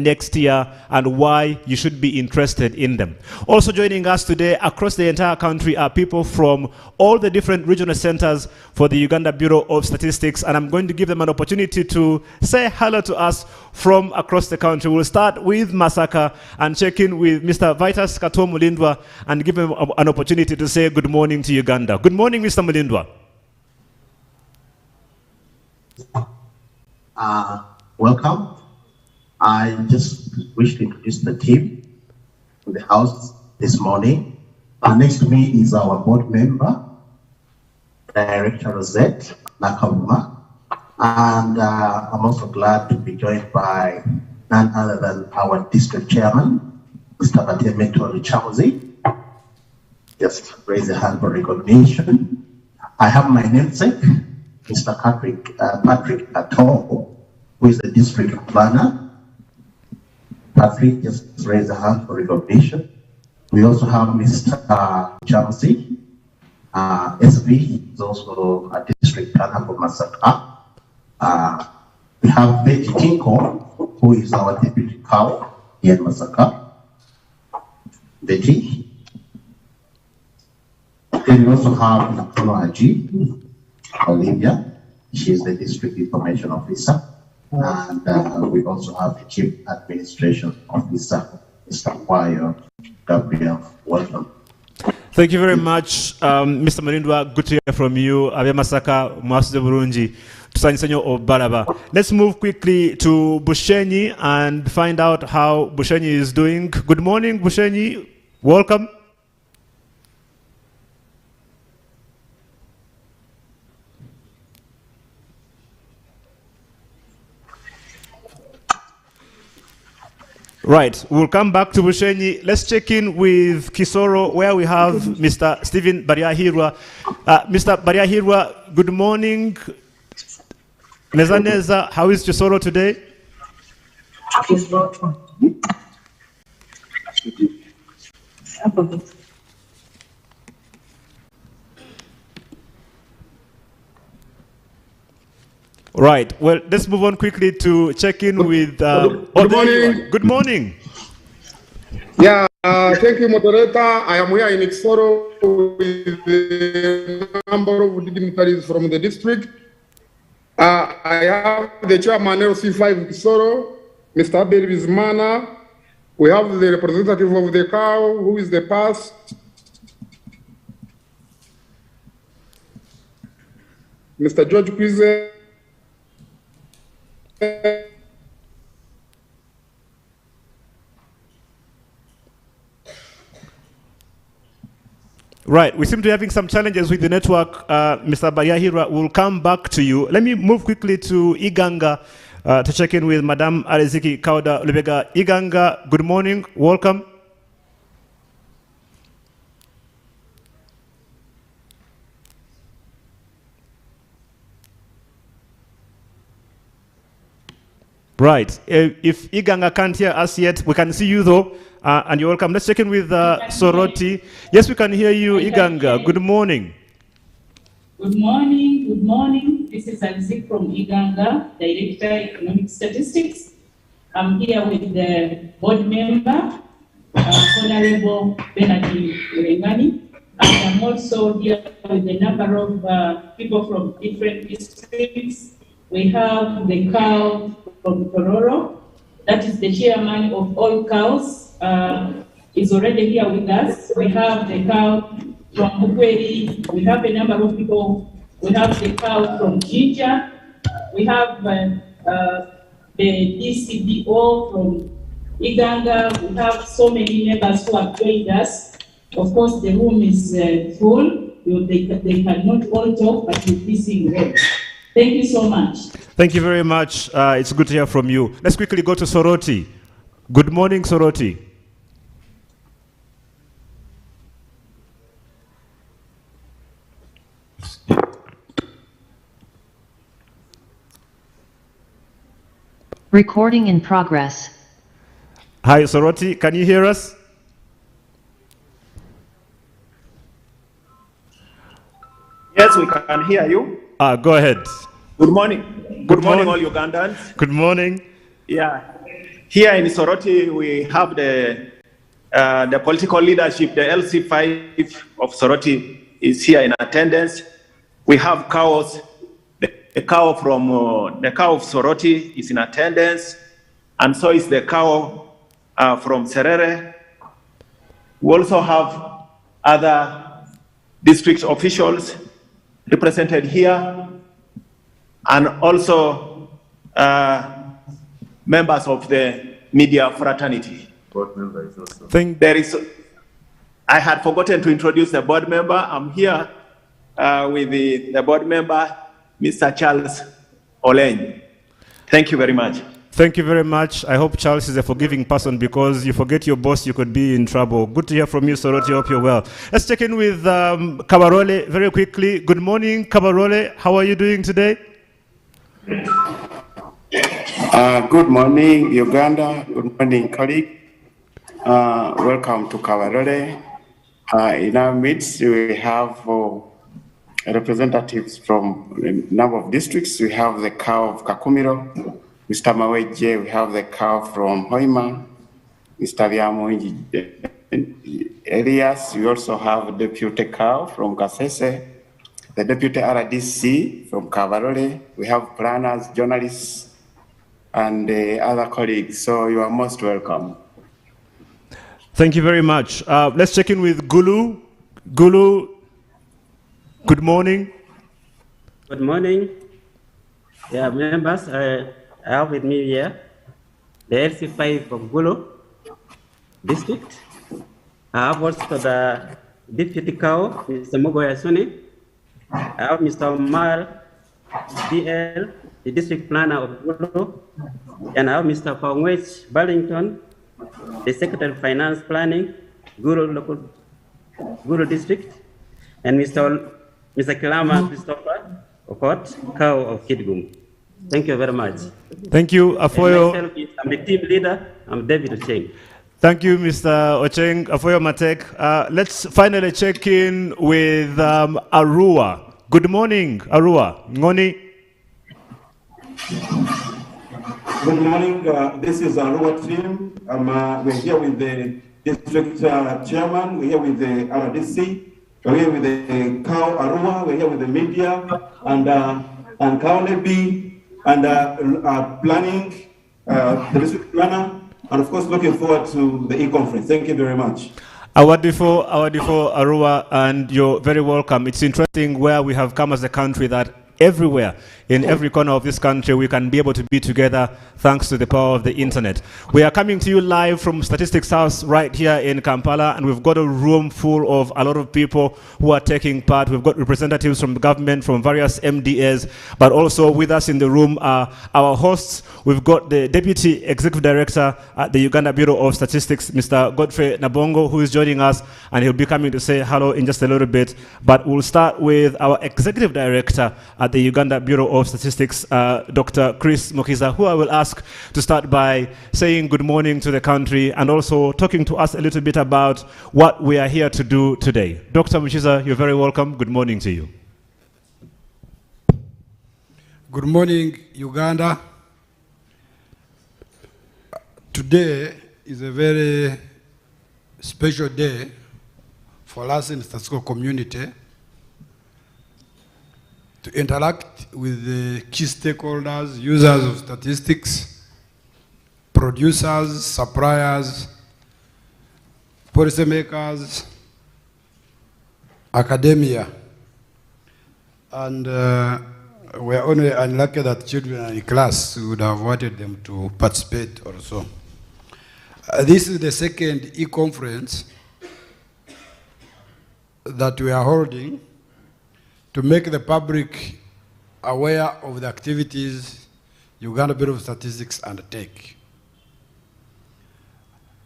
next year and why you should be interested in them. Also joining us today across the entire country are people from all the different regional centers for the Uganda Bureau of Statistics, and I'm going to give them an opportunity to say hello to us from across the country. We'll start with Masaka and check in with Mr. Vitus Kato Mulindwa and give him an opportunity to say good morning to Uganda. Good morning, Mr. Mulindwa. Welcome. I just wish to introduce the team in the house this morning. Next to me is our board member, Director Rosette Nakabuma. And I'm also glad to be joined by none other than our district chairman, Mr. Batemeto Richamuzi. Just raise a hand for recognition. I have my namesake, Mr. Patrick Atto, who is the district planner. Patrick, just raise a hand for recognition. We also have Mr. Chamsi, SV, is also a district planner for Masaka. We have Betty Tinko, who is our deputy cow here in Masaka. Betty. Then we also have Nakono Aji, Olivia. She is the district information officer. And we also have the Chief Administration Officer, Mr. Wayo Gabriel. Welcome. Thank you very much, Mr. Mulindwa. Good to hear from you. Abe Masaka, Mwasuze Burungi, Tusanyisenyo Obalaba. Let's move quickly to Bushenyi and find out how Bushenyi is doing. Good morning, Bushenyi. Welcome. Right, we'll come back to Bushenyi. Let's check in with Kisoro, where we have Mr. Stephen Bariahirwa. Mr. Bariahirwa, good morning. Neza, how is Kisoro today? Right. Well, let's move on quickly to check in with. Good morning. Good morning. Yeah. Thank you, moderator. I am here in Ixoro with a number of dignitaries from the district. I have the chairman LC5 Ixoro, Mr. Abel Bizmana. We have the representative of the cow, who is the past. Mr. George Quize. Right, we seem to be having some challenges with the network. Mr. Bayahira, we'll come back to you. Let me move quickly to Iganga to check in with Madame Ariziki Kauda Lubega. Iganga, good morning, welcome. Right. If Iganga can't hear us yet, we can see you though, and you're welcome. Let's check in with Soroti. Yes, we can hear you, Iganga. Good morning. Good morning. Good morning. This is Azik from Iganga, Director Economic Statistics. I'm here with the board member, Honorable Benadi Urengani, and I'm also here with a number of people from different districts. We have the cow from Tororo, that is the chairman of all cows, is already here with us. We have the cow from Mukweli, we have a number of people, we have the cow from Jinja, we have the DCBO from Iganga, we have so many neighbors who have joined us. Of course, the room is full, they cannot all talk, but we'll be seeing them. Thank you so much. Thank you very much. It's good to hear from you. Let's quickly go to Soroti. Good morning, Soroti. Recording in progress. Hi, Soroti. Can you hear us? Yes, we can hear you. Go ahead. Good morning. Good morning, all Ugandans. Good morning. Yeah. Here in Soroti, we have the political leadership. The LC5 of Soroti is here in attendance. We have cows. The cow from the cow of Soroti is in attendance, and so is the cow from Serere. We also have other district officials represented here, and also members of the media fraternity. Board member is also. I had forgotten to introduce the board member. I'm here with the board member, Mr. Charles Oleng. Thank you very much. Thank you very much. I hope Charles is a forgiving person, because you forget your boss, you could be in trouble. Good to hear from you, Soroti. Hope you're well. Let's check in with Kabarole very quickly. Good morning, Kabarole. How are you doing today? Good morning, Uganda. Good morning, colleague. Welcome to Kabarole. In our midst, we have representatives from a number of districts. We have the cow of Kakumiro, Mr. Maweje. We have the cow from Hoima, Mr. Liamoinji Elias. We also have deputy cow from Kasese, the deputy RDC from Kabarole. We have planners, journalists, and other colleagues. So you are most welcome. Thank you very much. Let's check in with Gulu. Gulu, good morning. Good morning. Yeah, members, I have with me here the LC5 from Gulu district. I have also the deputy cow, Mr. Mugoya Suni. I have Mr. Omar DL, the district planner of Gulu. And I have Mr. Pongwech Burlington, the Secretary of Finance Planning, Gulu District, and Mr. Kilama Christopher Okot, cow of Kidgum. Thank you very much. Thank you, Afoyo. I'm the team leader. I'm David Ocheng. Thank you, Mr. Ocheng, Afoyo Matek. Let's finally check in with Arua. Good morning, Arua. Ngoni. Good morning. This is Arua team. We're here with the district chairman. We're here with the RDC. We're here with the cow Arua. We're here with the media and cow Nebi and planning, the district planner, and of course looking forward to the e-conference. Thank you very much. Awadifo, Arua, and you're very welcome. It's interesting where we have come as a country that everywhere, in every corner of this country, we can be able to be together thanks to the power of the internet. We are coming to you live from Statistics House right here in Kampala, and we've got a room full of a lot of people who are taking part. We've got representatives from the government, from various MDAs, but also with us in the room are our hosts. We've got the Deputy Executive Director at the Uganda Bureau of Statistics, Mr. Godfrey Nabongo, who is joining us, and he'll be coming to say hello in just a little bit. But we'll start with our Executive Director at the Uganda Bureau of Statistics, Dr. Chris Mukiza, who I will ask to start by saying good morning to the country and also talking to us a little bit about what we are here to do today. Dr. Mukiza, you're very welcome. Good morning to you. Good morning, Uganda. Today is a very special day for us in the statistical community to interact with the key stakeholders, users of statistics, producers, suppliers, policymakers, academia. And we're only unlucky that children are in class. We would have wanted them to participate also. This is the second e-conference that we are holding to make the public aware of the activities Uganda Bureau of Statistics undertake.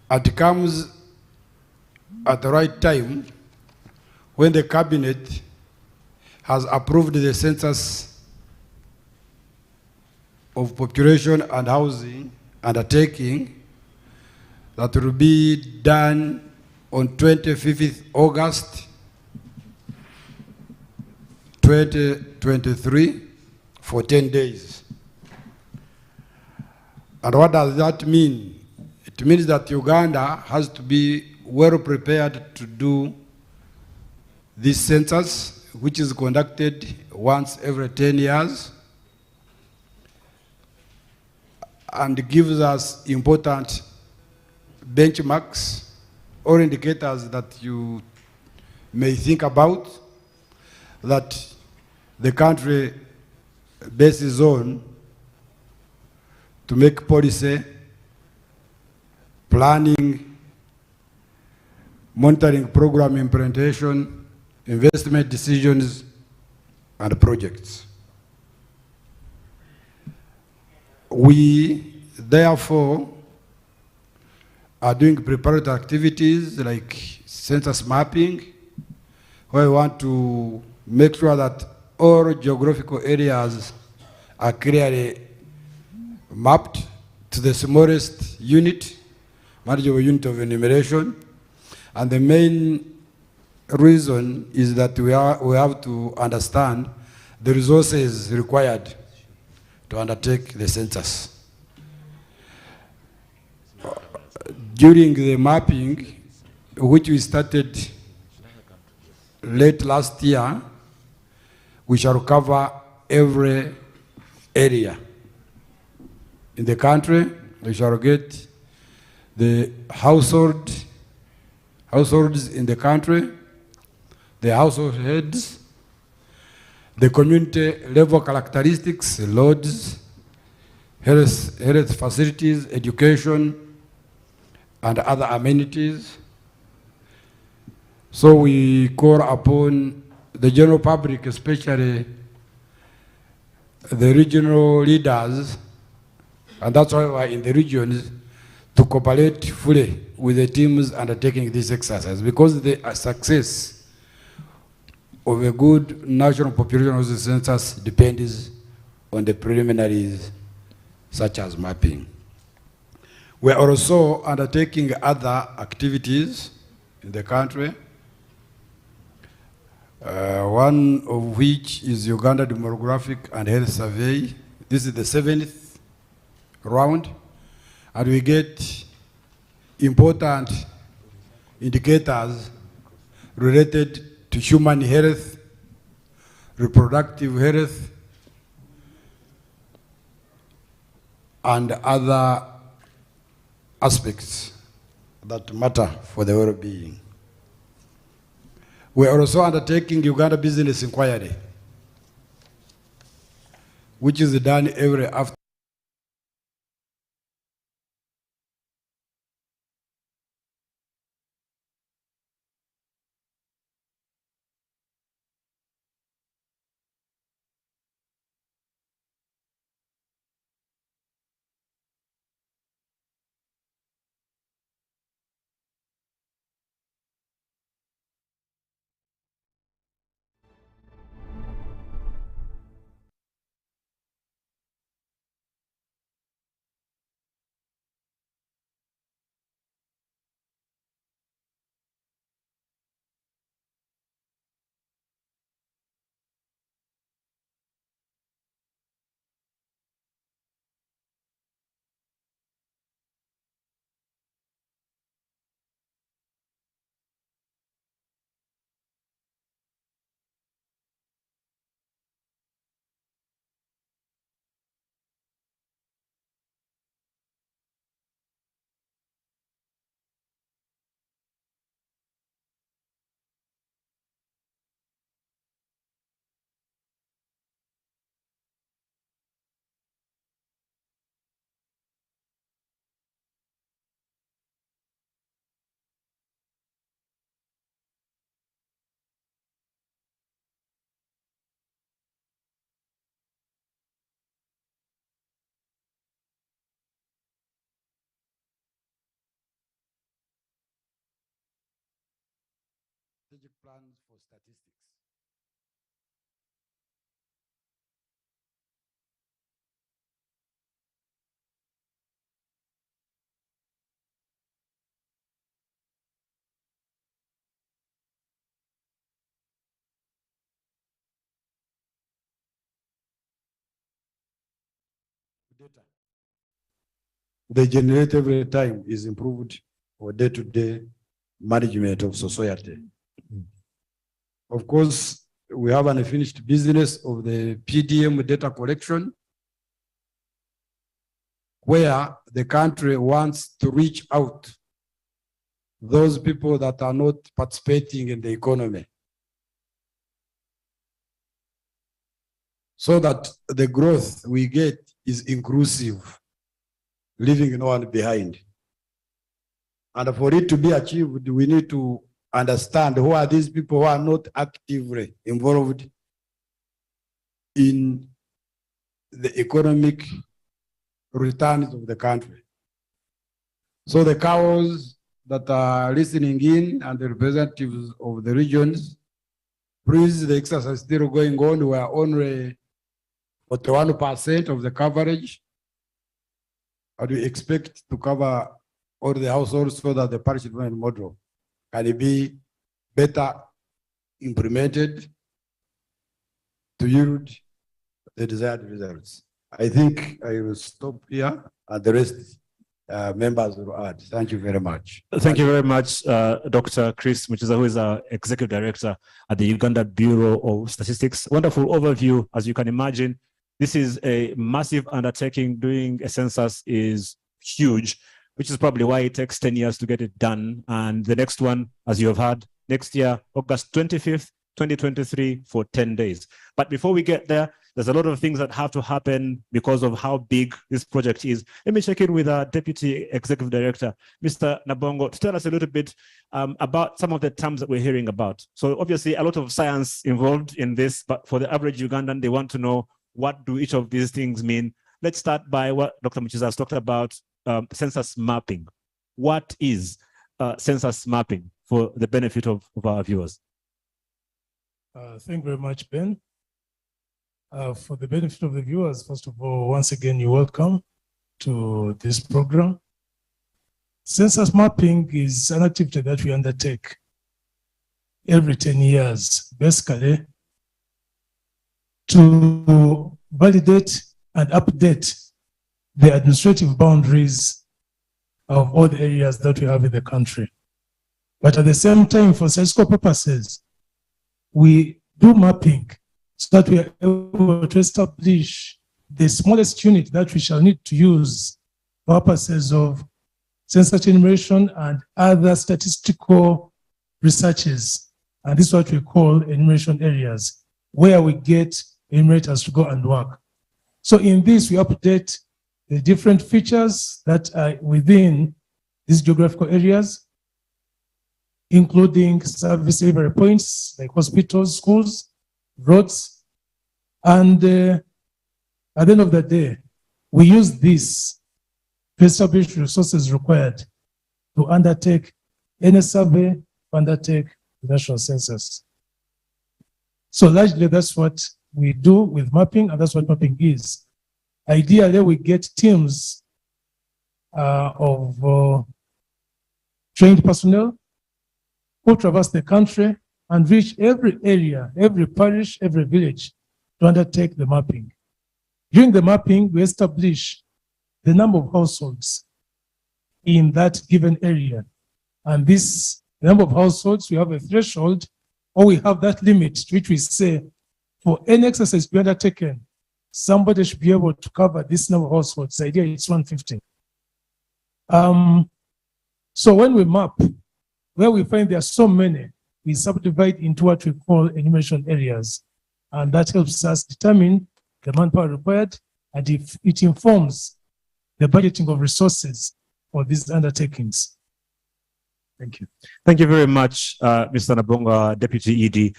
It comes at the right time when the cabinet has approved the census of population and housing undertaking that will be done on 25th August 2023 for 10 days. And what does that mean? It means that Uganda has to be well prepared to do this census, which is conducted once every 10 years and gives us important benchmarks or indicators that you may think about that the country bases on to make policy, planning, monitoring program implementation, investment decisions, and projects. We, therefore, are doing preparatory activities like census mapping, where we want to make sure that all geographical areas are clearly mapped to the smallest unit, manageable unit of enumeration. And the main reason is that we have to understand the resources required to undertake the census. During the mapping, which we started late last year, we shall cover every area in the country. We shall get the households in the country, the household heads, the community level characteristics, loads, health facilities, education, and other amenities. So we call upon the general public, especially the regional leaders, and that's why we're in the regions, to cooperate fully with the teams undertaking this exercise, because the success of a good national population of the census depends on the preliminaries such as mapping. We're also undertaking other activities in the country, one of which is Uganda Demographic and Health Survey. This is the 7th round, and we get important indicators related to human health, reproductive health, and other aspects that matter for the well-being. We are also undertaking Uganda Business Inquiry, which is done every after. Strategic plans for statistics. Data. they generate every time is improved for day-to-day management of society. Of course, we have an unfinished business of the PDM data collection, where the country wants to reach out those people that are not participating in the economy, so that the growth we get is inclusive, leaving no one behind. And for it to be achieved, we need to understand who are these people who are not actively involved in the economic returns of the country. So the cows that are listening in and the representatives of the regions, please, the exercise is still going on. We are only 41% of the coverage. And we expect to cover all the households so that the parish development model can be better implemented to yield the desired results. I think I will stop here and the rest members will add. Thank you very much. Thank you very much, Dr. Chris Muchiza, who is our Executive Director at the Uganda Bureau of Statistics. Wonderful overview. As you can imagine, this is a massive undertaking. Doing a census is huge, which is probably why it takes 10 years to get it done. And the next one, as you have heard, next year, August 25th, 2023, for 10 days. But before we get there, there's a lot of things that have to happen because of how big this project is. Let me check in with our Deputy Executive Director, Mr. Nabongo, to tell us a little bit about some of the terms that we're hearing about. So obviously a lot of science involved in this, but for the average Ugandan, they want to know, what do each of these things mean? Let's start by what Dr. Muchiza has talked about, census mapping. What is census mapping for the benefit of our viewers? Thank you very much, Ben. For the benefit of the viewers, first of all, once again, you're welcome to this program. Census mapping is an activity that we undertake every 10 years, basically, to validate and update the administrative boundaries of all the areas that we have in the country. But at the same time, for statistical purposes, we do mapping so that we are able to establish the smallest unit that we shall need to use for purposes of census enumeration and other statistical researches. And this is what we call enumeration areas, where we get enumerators to go and work. So in this, we update the different features that are within these geographical areas, including service delivery points like hospitals, schools, roads, and at the end of the day, we use this to establish resources required to undertake any survey, to undertake the national census. So largely that's what we do with mapping, and that's what mapping is. Ideally, we get teams of trained personnel who traverse the country and reach every area, every parish, every village to undertake the mapping. During the mapping, we establish the number of households in that given area. And this number of households, we have a threshold, or we have that limit to which we say, for any exercise to be undertaken, somebody should be able to cover this number of households. The idea is 150. So when we map, where we find there are so many, we subdivide into what we call enumeration areas. And that helps us determine the manpower required, and if it informs the budgeting of resources for these undertakings. Thank you. Thank you very much, Mr. Nabonga, Deputy ED.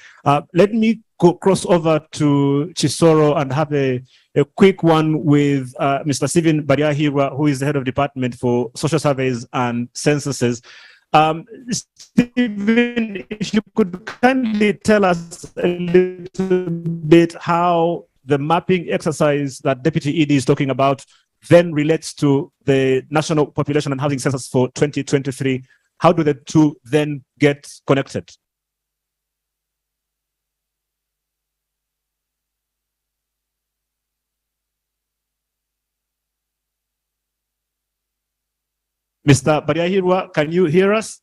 Let me cross over to Chisoro and have a quick one with Mr. Stephen Bariahirwa, who is the head of department for social surveys and censuses. Stephen, if you could kindly tell us a little bit how the mapping exercise that Deputy ED is talking about then relates to the National Population and Housing Census for 2023. How do the two then get connected? Mr. Bariahirwa, can you hear us?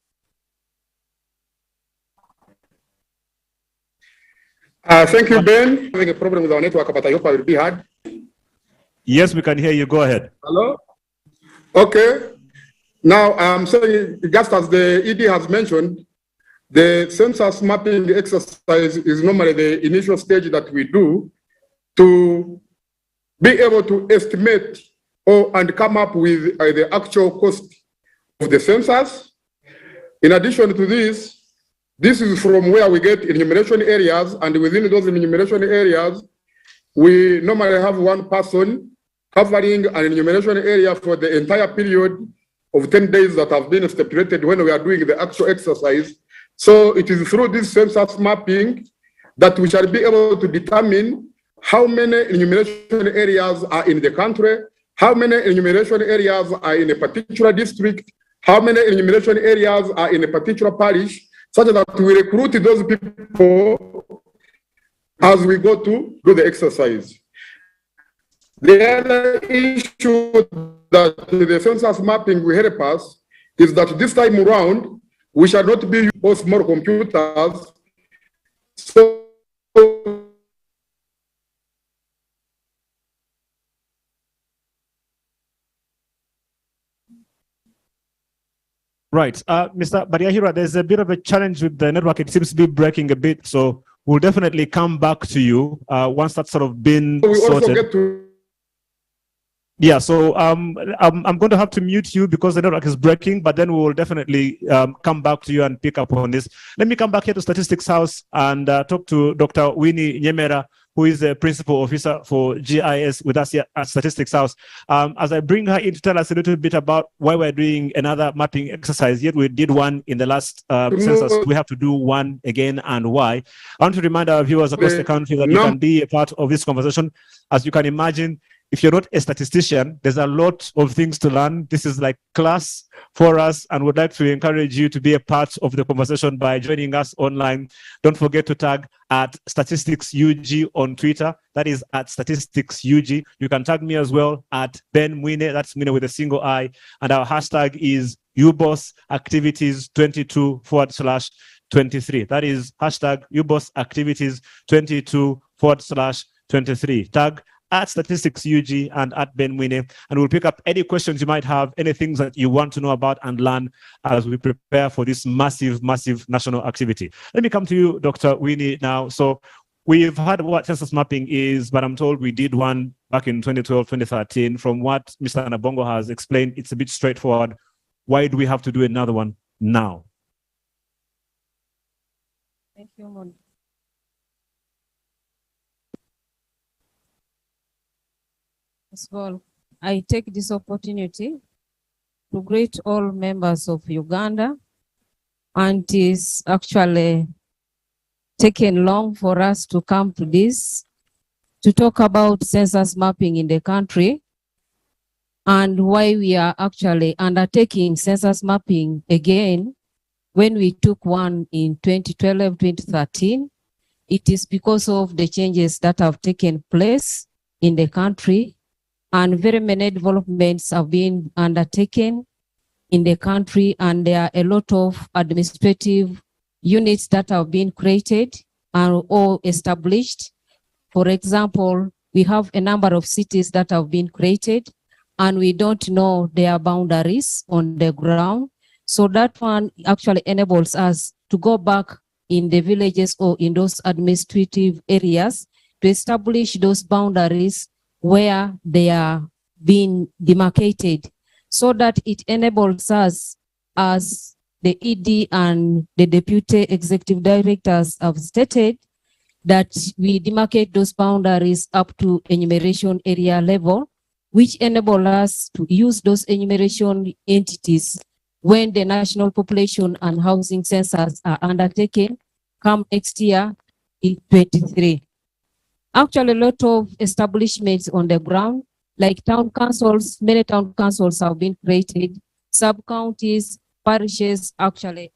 Thank you, Ben. Having a problem with our network, but I hope I will be heard. Yes, we can hear you. Go ahead. Hello? Okay. Now, I'm saying, just as the ED has mentioned, the census mapping exercise is normally the initial stage that we do to be able to estimate and come up with the actual cost of the census. In addition to this is from where we get enumeration areas, and within those enumeration areas, we normally have one person covering an enumeration area for the entire period of 10 days that have been stipulated when we are doing the actual exercise. So it is through this census mapping that we shall be able to determine how many enumeration areas are in the country, how many enumeration areas are in a particular district, how many enumeration areas are in a particular parish, such that we recruit those people as we go to do the exercise. The other issue that the census mapping will help us is that this time around, we shall not be using small computers. So Right. Mr. Bariahirwa, there's a bit of a challenge with the network. It seems to be breaking a bit. So we'll definitely come back to you once that's sort of been sorted. Also get to Yeah, so I'm going to have to mute you because the network is breaking, but then we will definitely come back to you and pick up on this. Let me come back here to Statistics House and talk to Dr. Winnie Nyemera, who is the Principal Officer for GIS with us here at Statistics House. As I bring her in to tell us a little bit about why we're doing another mapping exercise, yet we did one in the last census. We have to do one again, and why. I want to remind our viewers across the country that you can be a part of this conversation. As you can imagine, if you're not a statistician, there's a lot of things to learn. This is like class for us, and would like to encourage you to be a part of the conversation by joining us online. Don't forget to tag at StatisticsUG on Twitter. That is at StatisticsUG. You can tag me as well at Ben Mwine. That's Mwine with a single I. And our hashtag is UBOS Activities 22/23. That is hashtag UBOS Activities 22/23. Tag at Statistics UG and at Ben Mwine, and we'll pick up any questions you might have, any things that you want to know about and learn as we prepare for this massive, massive national activity. Let me come to you, Dr. Winnie, now. So we've heard what census mapping is, but I'm told we did one back in 2012, 2013. From what Mr. Nabongo has explained, it's a bit straightforward. Why do we have to do another one now? Thank you, Mon. First of all, I take this opportunity to greet all members of Uganda, and it is actually taken long for us to come to this, to talk about census mapping in the country and why we are actually undertaking census mapping again. When we took one in 2012, 2013, it is because of the changes that have taken place in the country, and very many developments have been undertaken in the country, and there are a lot of administrative units that have been created and all established. For example, we have a number of cities that have been created, and we don't know their boundaries on the ground. So that one actually enables us to go back in the villages or in those administrative areas to establish those boundaries where they are being demarcated, so that it enables us, as the ED and the Deputy Executive Directors have stated, that we demarcate those boundaries up to enumeration area level, which enable us to use those enumeration entities when the national population and housing census are undertaken come next year in 23. Actually, a lot of establishments on the ground, like town councils, many town councils have been created, sub-counties, parishes, actually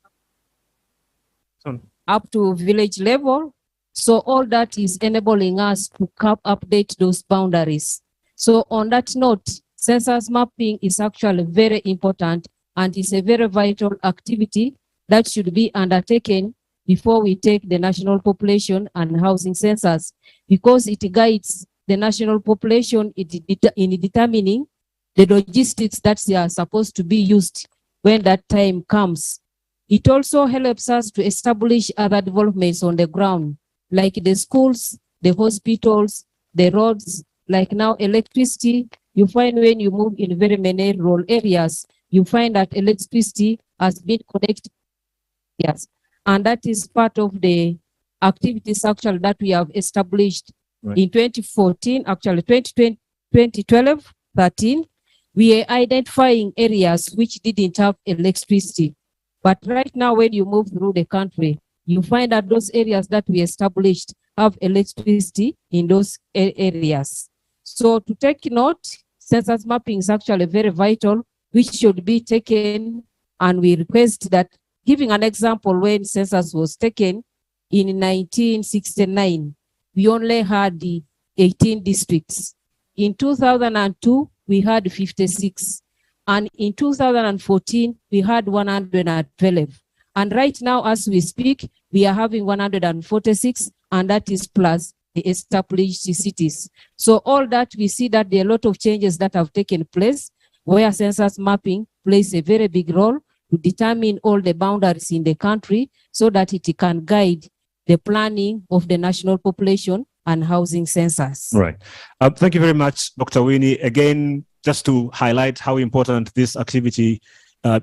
up to village level. So all that is enabling us to update those boundaries. So on that note, census mapping is actually very important and it's a very vital activity that should be undertaken before we take the national population and housing census, because it guides the national population in determining the logistics that they are supposed to be used when that time comes. It also helps us to establish other developments on the ground, like the schools, the hospitals, the roads, like now electricity. You find when you move in very many rural areas, you find that electricity has been connected. Yes, and that is part of the activities actually that we have established in 2014, actually 2012, 13. We are identifying areas which didn't have electricity. But right now, when you move through the country, you find that those areas that we established have electricity in those areas. So to take note, census mapping is actually very vital, which should be taken, and we request that, giving an example, when census was taken in 1969, we only had the 18 districts. In 2002, we had 56. And in 2014, we had 112. And right now, as we speak, we are having 146, and that is plus the established cities. So all that, we see that there are a lot of changes that have taken place, where census mapping plays a very big role to determine all the boundaries in the country so that it can guide the planning of the national population and housing census. Right. Thank you very much, Dr. Winnie. Again, just to highlight how important this activity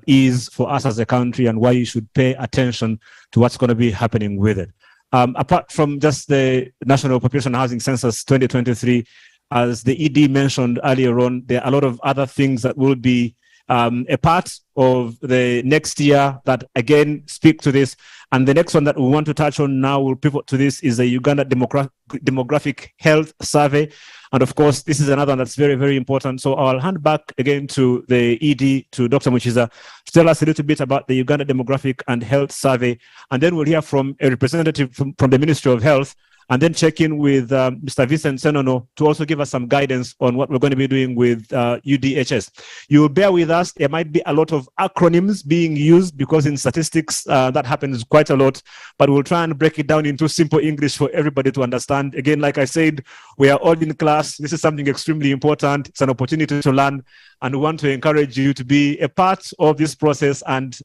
is for us as a country and why you should pay attention to what's going to be happening with it. Apart from just the National Population Housing Census 2023, as the ED mentioned earlier on, there are a lot of other things that will be a part of the next year that again speak to this. And the next one that we want to touch on now, will pivot to this, is the Uganda Demographic Health Survey. And of course, this is another one that's very, very important. So I'll hand back again to the ED, to Dr. Muchiza, to tell us a little bit about the Uganda Demographic and Health Survey. And then we'll hear from a representative from the Ministry of Health, and then check in with Mr. Vincent Senono to also give us some guidance on what we're going to be doing with UDHS. You will bear with us. There might be a lot of acronyms being used because in statistics that happens quite a lot, but we'll try and break it down into simple English for everybody to understand. Again, like I said, we are all in class. This is something extremely important. It's an opportunity to learn, and we want to encourage you to be a part of this process and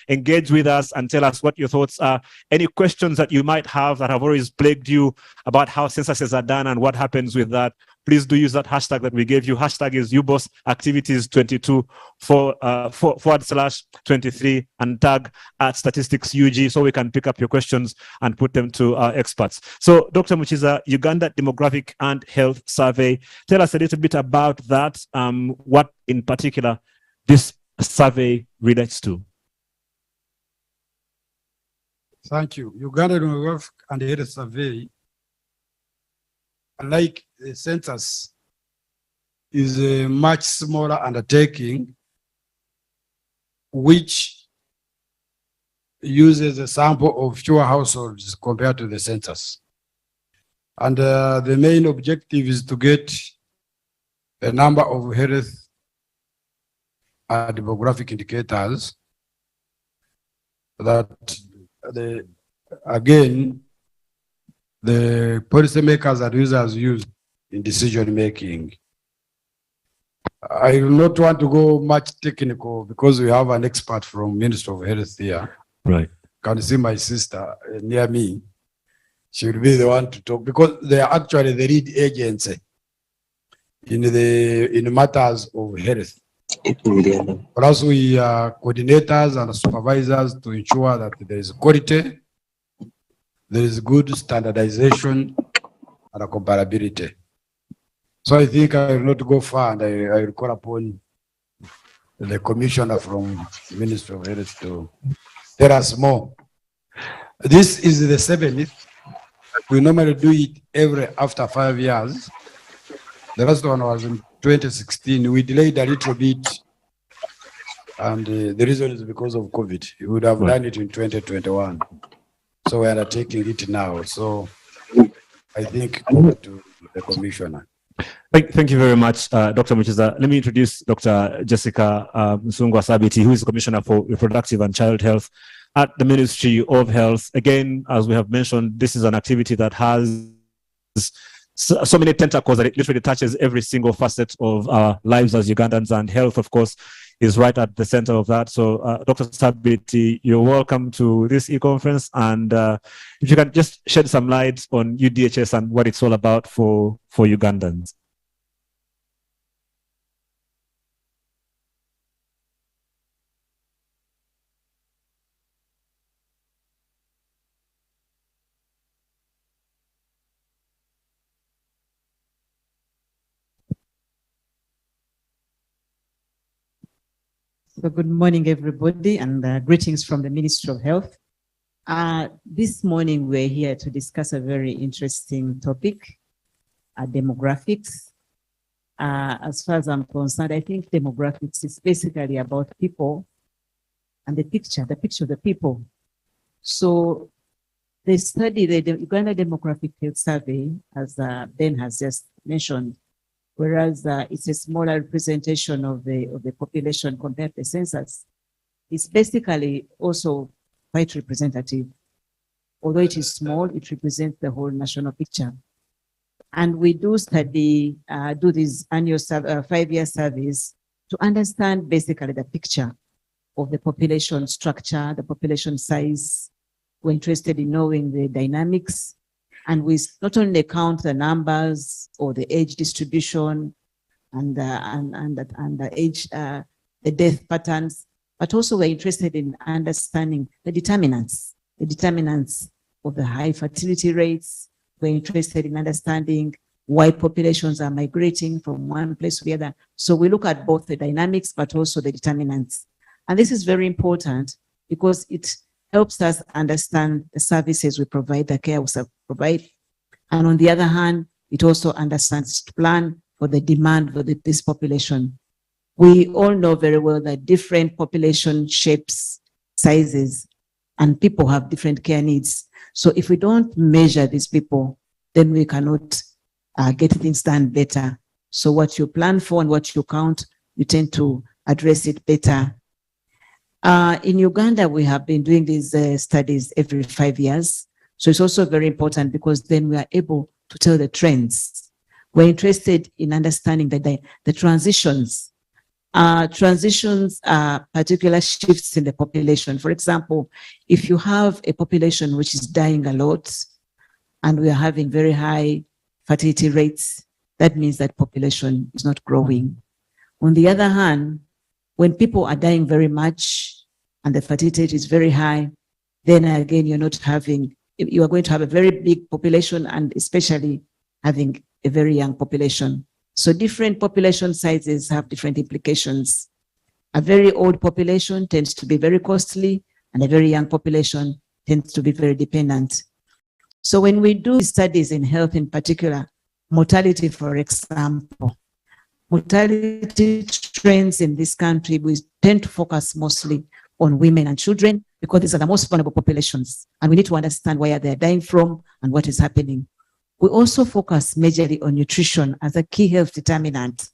engage with us and tell us what your thoughts are. Any questions that you might have that have always plagued you about how censuses are done and what happens with that, please do use that hashtag that we gave you. Hashtag is UBOS activities 22 /23 and tag at statistics UG, so we can pick up your questions and put them to our experts. So Dr. Muchiza, Uganda Demographic and Health Survey, tell us a little bit about that, what in particular this survey relates to. Thank you. Uganda Demographic and Health Survey, unlike the census, is a much smaller undertaking which uses a sample of fewer households compared to the census. And the main objective is to get a number of health and demographic indicators that the policymakers and users use in decision making. I do not want to go much technical because we have an expert from Ministry of Health here. Right. Can you see my sister near me? She will be the one to talk because they are actually the lead agency in matters of health. Plus, we are coordinators and supervisors to ensure that there is quality, there is good standardization and a comparability. So I think I will not go far, and I will call upon the commissioner from the Ministry of Health to tell us more. This is the 7th. We normally do it after 5 years. The last one was in 2016. We delayed a little bit, and the reason is because of COVID. We would have done it in 2021. So we are taking it now. So I think over to the commissioner. Thank you very much, Dr. Muchiza. Let me introduce Dr. Jessica Msungwa Sabiti, who is Commissioner for Reproductive and Child Health at the Ministry of Health. Again, as we have mentioned, this is an activity that has so many tentacles that it literally touches every single facet of our lives as Ugandans, and health, of course, is right at the center of that. So, Dr. Sabiti, you're welcome to this e-conference, and if you can just shed some light on UDHS and what it's all about for Ugandans. So good morning, everybody, and greetings from the Ministry of Health. This morning, we're here to discuss a very interesting topic, demographics. As far as I'm concerned, I think demographics is basically about people and the picture of the people. So the study, the Uganda Demographic Health Survey, as Ben has just mentioned, whereas it's a smaller representation of the population compared to the census, it's basically also quite representative. Although it is small, it represents the whole national picture. And we do study, do these annual 5-year surveys to understand basically the picture of the population structure, the population size. We're interested in knowing the dynamics. And we not only count the numbers or the age distribution and the age, the death patterns, but also we're interested in understanding the determinants of the high fertility rates. We're interested in understanding why populations are migrating from one place to the other. So we look at both the dynamics, but also the determinants. And this is very important because it helps us understand the services we provide, the care we provide. And on the other hand, it also understands to plan for the demand for this population. We all know very well that different population shapes, sizes, and people have different care needs. So if we don't measure these people, then we cannot get things done better. So what you plan for and what you count, you tend to address it better. In Uganda, we have been doing these studies every 5 years. So it's also very important because then we are able to tell the trends. We're interested in understanding the transitions. Transitions are particular shifts in the population. For example, if you have a population which is dying a lot and we are having very high fertility rates, that means that population is not growing. On the other hand, when people are dying very much and the fertility rate is very high, then again, you are going to have a very big population and especially having a very young population. So different population sizes have different implications. A very old population tends to be very costly and a very young population tends to be very dependent. So when we do studies in health in particular, mortality, for example, mortality trends in this country, we tend to focus mostly on women and children because these are the most vulnerable populations. And we need to understand where they're dying from and what is happening. We also focus majorly on nutrition as a key health determinant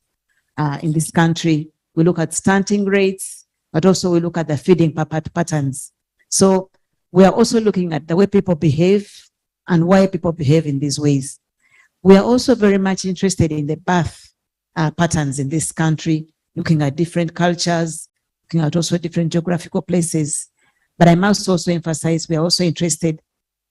in this country. We look at stunting rates, but also we look at the feeding patterns. So we are also looking at the way people behave and why people behave in these ways. We are also very much interested in the birth patterns in this country, looking at different cultures, looking at also different geographical places. But I must also emphasize, we are also interested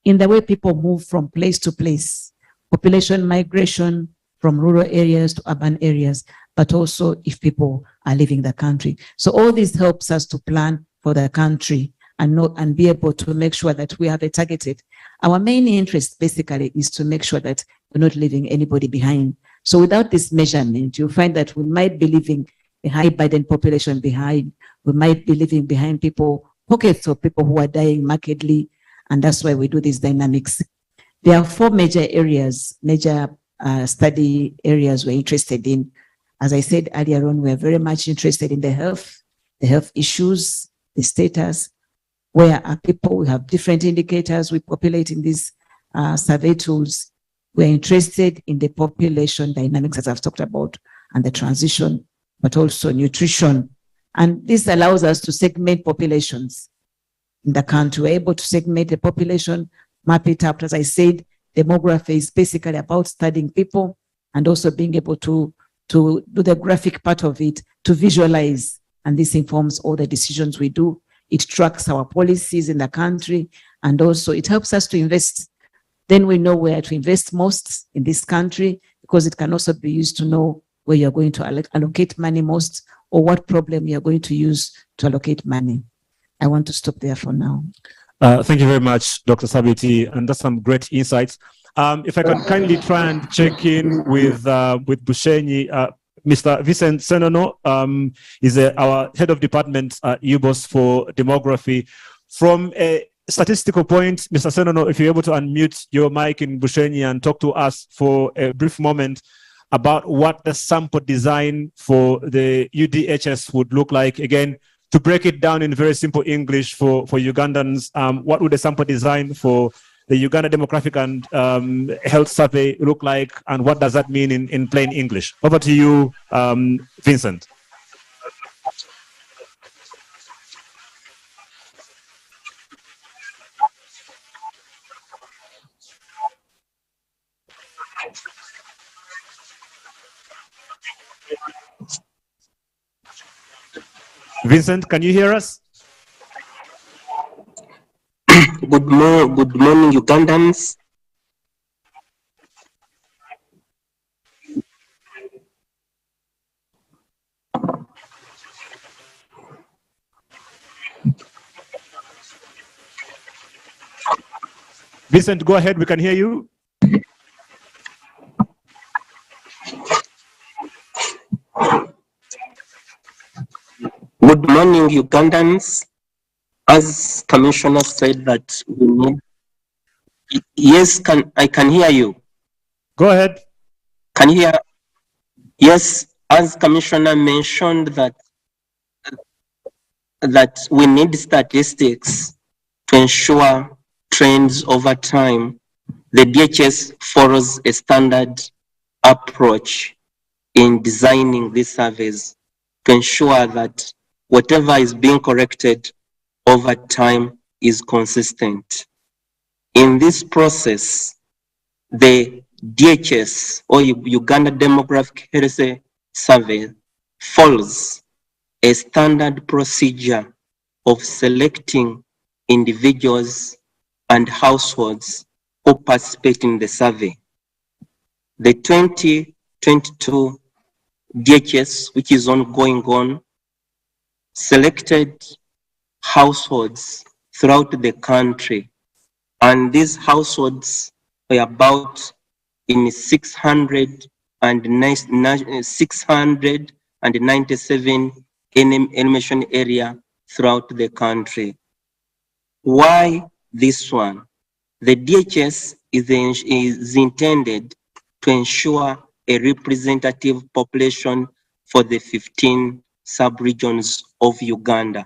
in the way people move from place to place, population migration from rural areas to urban areas, but also if people are leaving the country. So all this helps us to plan for the country and be able to make sure that we have it targeted. Our main interest basically is to make sure that we're not leaving anybody behind. So without this measurement, you'll find that we might be leaving a high burden population behind. We might be leaving behind pockets of people who are dying markedly, and that's why we do these dynamics. There are 4 major areas, study areas we're interested in. As I said earlier on, we're very much interested in the health issues, the status, where are people, we have different indicators we populate in these survey tools. We're interested in the population dynamics, as I've talked about, and the transition, but also nutrition. And this allows us to segment populations in the country. We're able to segment the population, map it out. As I said, demography is basically about studying people and also being able to do the graphic part of it, to visualize. And this informs all the decisions we do. It tracks our policies in the country, and also it helps us to invest. Then we know where to invest most in this country, because it can also be used to know where you're going to allocate money most, or what problem you're going to use to allocate money. I want to stop there for now. Thank you very much, Dr. Sabiti, and that's some great insights. If I can kindly try and check in with Bushenyi, Mr. Vincent Senono is our head of department at UBOS for demography. From a statistical point, Mr. Senono, if you're able to unmute your mic in Bushenyi and talk to us for a brief moment about what the sample design for the UDHS would look like. Again, to break it down in very simple English for Ugandans, what would the sample design for the Uganda Demographic and Health Survey look like, and what does that mean in plain English? Over to you, Vincent. Vincent, can you hear us? Good morning, Ugandans. Vincent, go ahead, we can hear you. Good morning, Ugandans. As Commissioner said that we need, yes, I can hear you. Go ahead. Can you hear? Yes, as Commissioner mentioned that we need statistics to ensure trends over time. The DHS follows a standard approach in designing these surveys to ensure that whatever is being corrected over time is consistent. In this process, the DHS, or Uganda Demographic Health Survey, follows a standard procedure of selecting individuals and households who participate in the survey. The 2022 DHS, which is ongoing, selected households throughout the country, and these households were about in 697 elimination area throughout the country. Why this one? The DHS is intended to ensure a representative population for the 15 sub-regions of Uganda.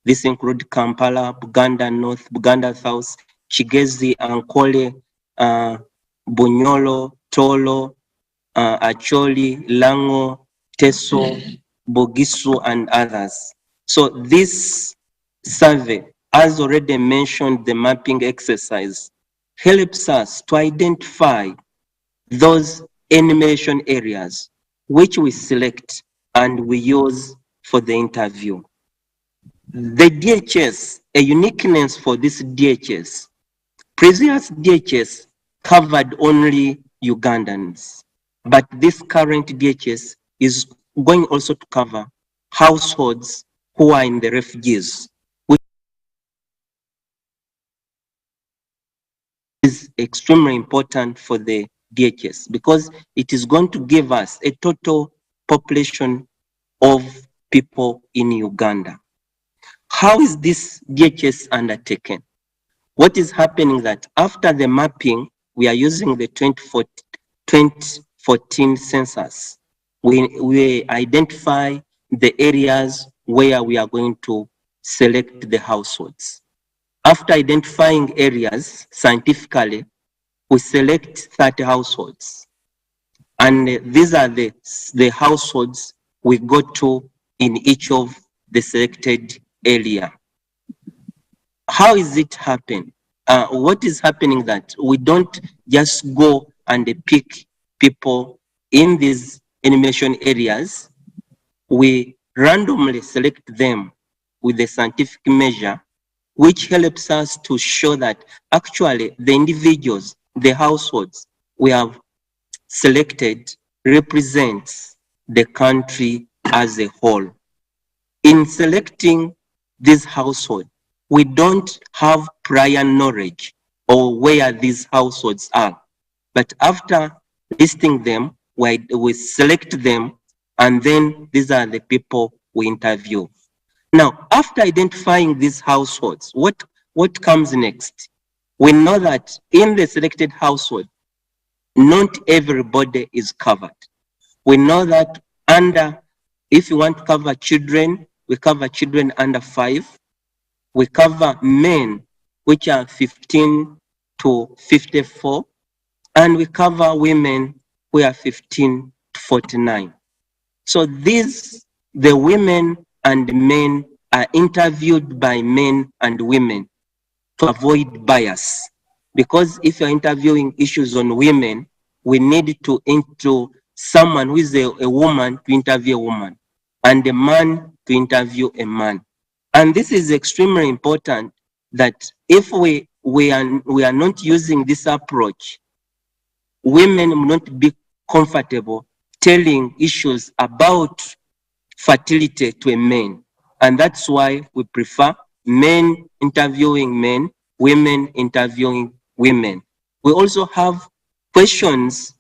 This includes Kampala, Buganda North, Buganda South, Kigezi, Ankole, Bunyolo, Tolo, Acholi, Lango, Teso, Bogisu, and others. So this survey, as already mentioned, the mapping exercise helps us to identify those enumeration areas which we select and we use for the interview. The DHS, a uniqueness for this DHS, previous DHS covered only Ugandans, but this current DHS is going also to cover households who are in the refugees, which is extremely important for the DHS because it is going to give us a total population of people in Uganda. How is this DHS undertaken? What is happening is that after the mapping, we are using the 2014 census. We identify the areas where we are going to select the households. After identifying areas scientifically, we select 30 households. And these are the households we go to in each of the selected area. How is it happen? What is happening that we don't just go and pick people in these enumeration areas. We randomly select them with a scientific measure, which helps us to show that actually the individuals, the households we have selected represents the country as a whole. In selecting this household, we don't have prior knowledge of where these households are. But after listing them, we select them, and then these are the people we interview. Now, after identifying these households, what comes next? We know that in the selected household, not everybody is covered. We know that if you want to cover children, we cover children under 5. We cover men, which are 15 to 54, and we cover women who are 15 to 49. So the women and men are interviewed by men and women to avoid bias. Because if you're interviewing issues on women, we need to someone who is a woman to interview a woman, and a man to interview a man. And this is extremely important, that if we are not using this approach, women will not be comfortable telling issues about fertility to a man. And that's why we prefer men interviewing men, women interviewing women. We also have questions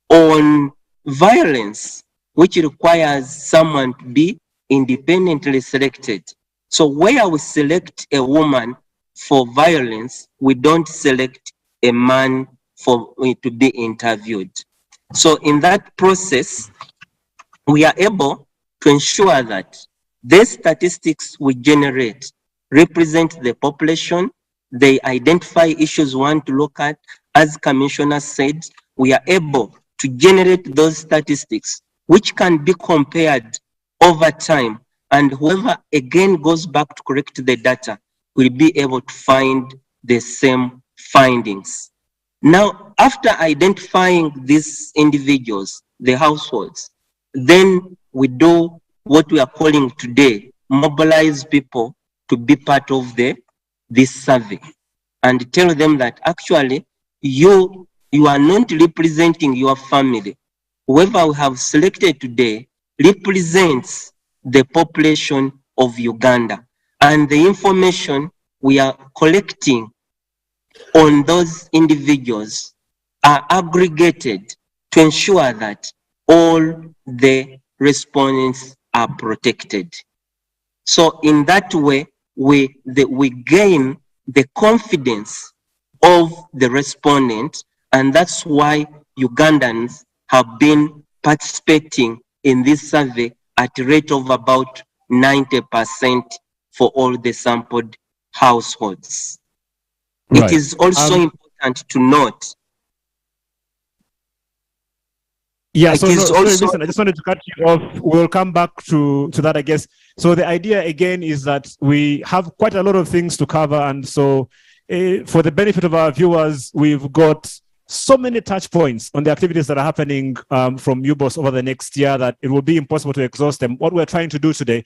on violence, which requires someone to be independently selected. So where we select a woman for violence, we don't select a man to be interviewed. So in that process, we are able to ensure that the statistics we generate represent the population. They identify issues we want to look at. As Commissioner said, we are able to generate those statistics, which can be compared over time. And whoever again goes back to correct the data will be able to find the same findings. Now, after identifying these individuals, the households, then we do what we are calling today, mobilize people to be part of this survey, and tell them that actually you are not representing your family. Whoever we have selected today represents the population of Uganda, and the information we are collecting on those individuals are aggregated to ensure that all the respondents are protected. So in that way, we gain the confidence of the respondent, and that's why Ugandans have been participating in this survey at a rate of about 90% for all the sampled households. Right. It is also important to note. Yeah, sorry, listen, I just wanted to cut you off. We'll come back to that, I guess. So the idea again is that we have quite a lot of things to cover, and so for the benefit of our viewers, we've got so many touch points on the activities that are happening from UBOS over the next year that it will be impossible to exhaust them. What we're trying to do today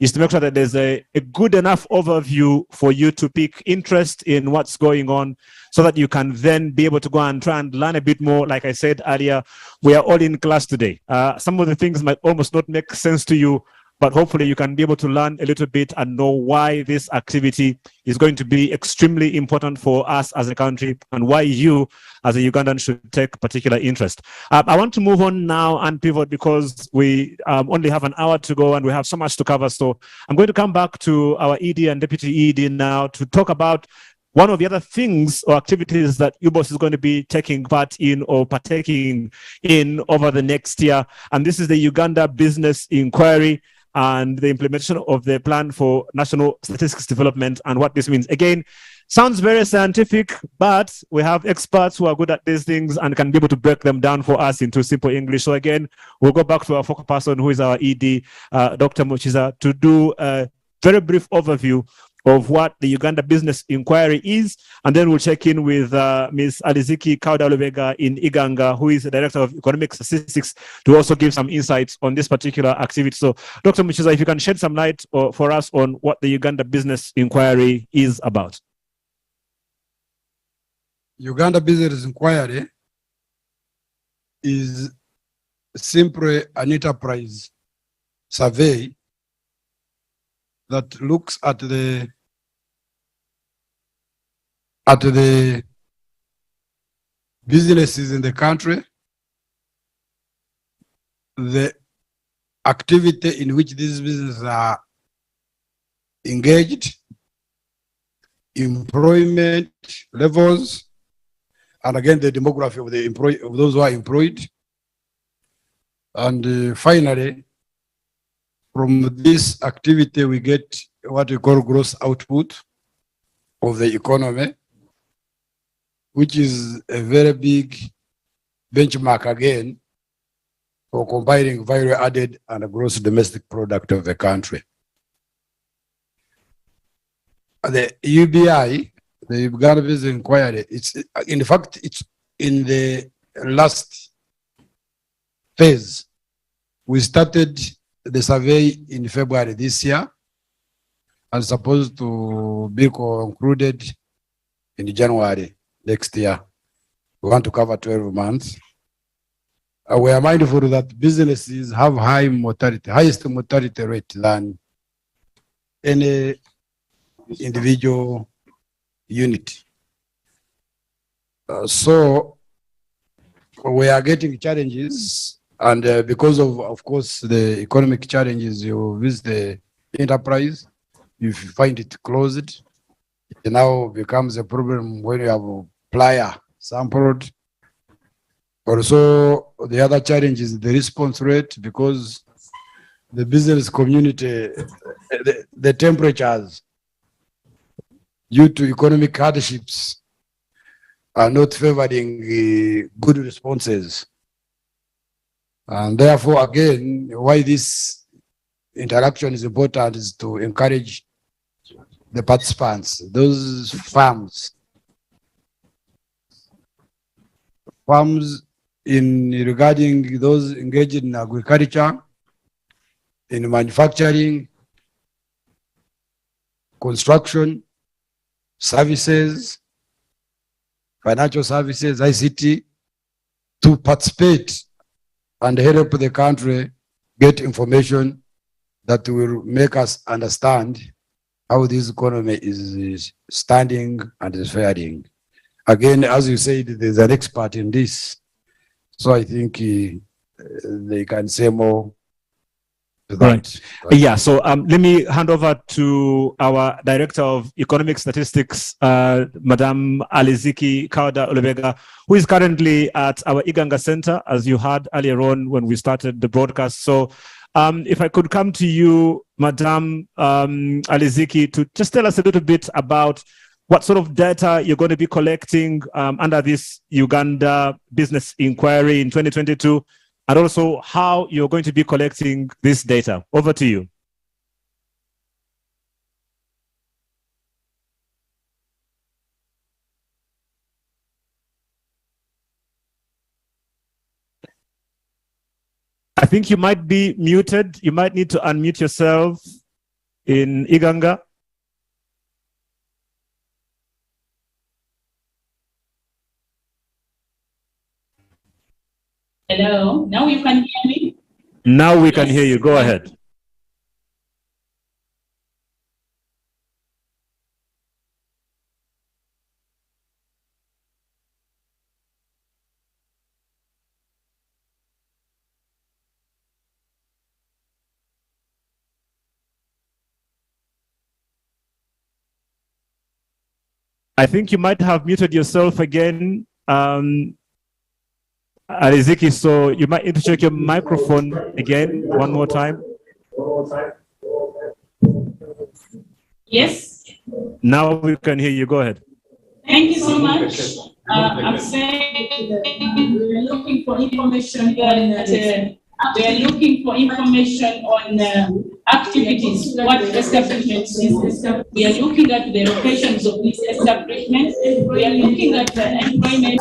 is to make sure that there's a good enough overview for you to pick interest in what's going on, so that you can then be able to go and try and learn a bit more. Like I said earlier, we are all in class today. Some of the things might almost not make sense to you, but hopefully you can be able to learn a little bit and know why this activity is going to be extremely important for us as a country, and why you as a Ugandan should take particular interest. I want to move on now and pivot, because we only have an hour to go and we have so much to cover. So I'm going to come back to our ED and Deputy ED now to talk about one of the other things or activities that UBOS is going to be taking part in or partaking in over the next year. And this is the Uganda Business Inquiry. and the implementation of the plan for national statistics development and what this means. Again, sounds very scientific, but we have experts who are good at these things and can be able to break them down for us into simple English. So again, we'll go back to our focal person, who is our ED, Dr. Muchiza, to do a very brief overview of what the Uganda Business Inquiry is, and then we'll check in with Ms. Aliziki Kauda-Lubega in Iganga, who is the Director of Economic Statistics, to also give some insights on this particular activity. So, Dr. Muchiza, if you can shed some light for us on what the Uganda Business Inquiry is about. Uganda Business Inquiry is simply an enterprise survey that looks at the businesses in the country, the activity in which these businesses are engaged, employment levels, and again the demography of those who are employed, and finally, from this activity, we get what we call gross output of the economy, which is a very big benchmark again for combining value added and gross domestic product of the country. The UBI, the Uganda Business Inquiry, it's in fact, it's in the last phase. We started the survey in February this year and supposed to be concluded in January next year. We want to cover 12 months. We are mindful that businesses have high mortality, highest mortality rate than any individual unit. So we are getting challenges. And because of course, the economic challenges, you visit the enterprise, you find it closed. It now becomes a problem when you have a plier sampled. Also, the other challenge is the response rate, because the business community, the temperatures due to economic hardships are not favoring good responses. And therefore, again, why this interaction is important is to encourage the participants, those farms in regarding those engaged in agriculture, in manufacturing, construction, services, financial services, ICT, to participate and help the country get information that will make us understand how this economy is standing and is faring. Again, as you said, there's an expert in this, so I think they can say more to that. Right. Yeah, so let me hand over to our Director of Economic Statistics, Madam Aliziki Kauda-Lubega, who is currently at our Iganga Center, as you heard earlier on when we started the broadcast. So if I could come to you, Madam Aliziki, to just tell us a little bit about what sort of data you're going to be collecting under this Uganda Business Inquiry in 2022, and also how you're going to be collecting this data. Over to you. I think you might be muted. You might need to unmute yourself in Iganga. Hello, now you can hear me? Now we can hear you. Go ahead. I think you might have muted yourself again, Aliziki, so you might need to check your microphone again one more time. Yes. Now we can hear you. Go ahead. Thank you so much. I'm saying we are looking for information on activities, what establishments is. We are looking at the locations of these establishments. We are looking at the employment.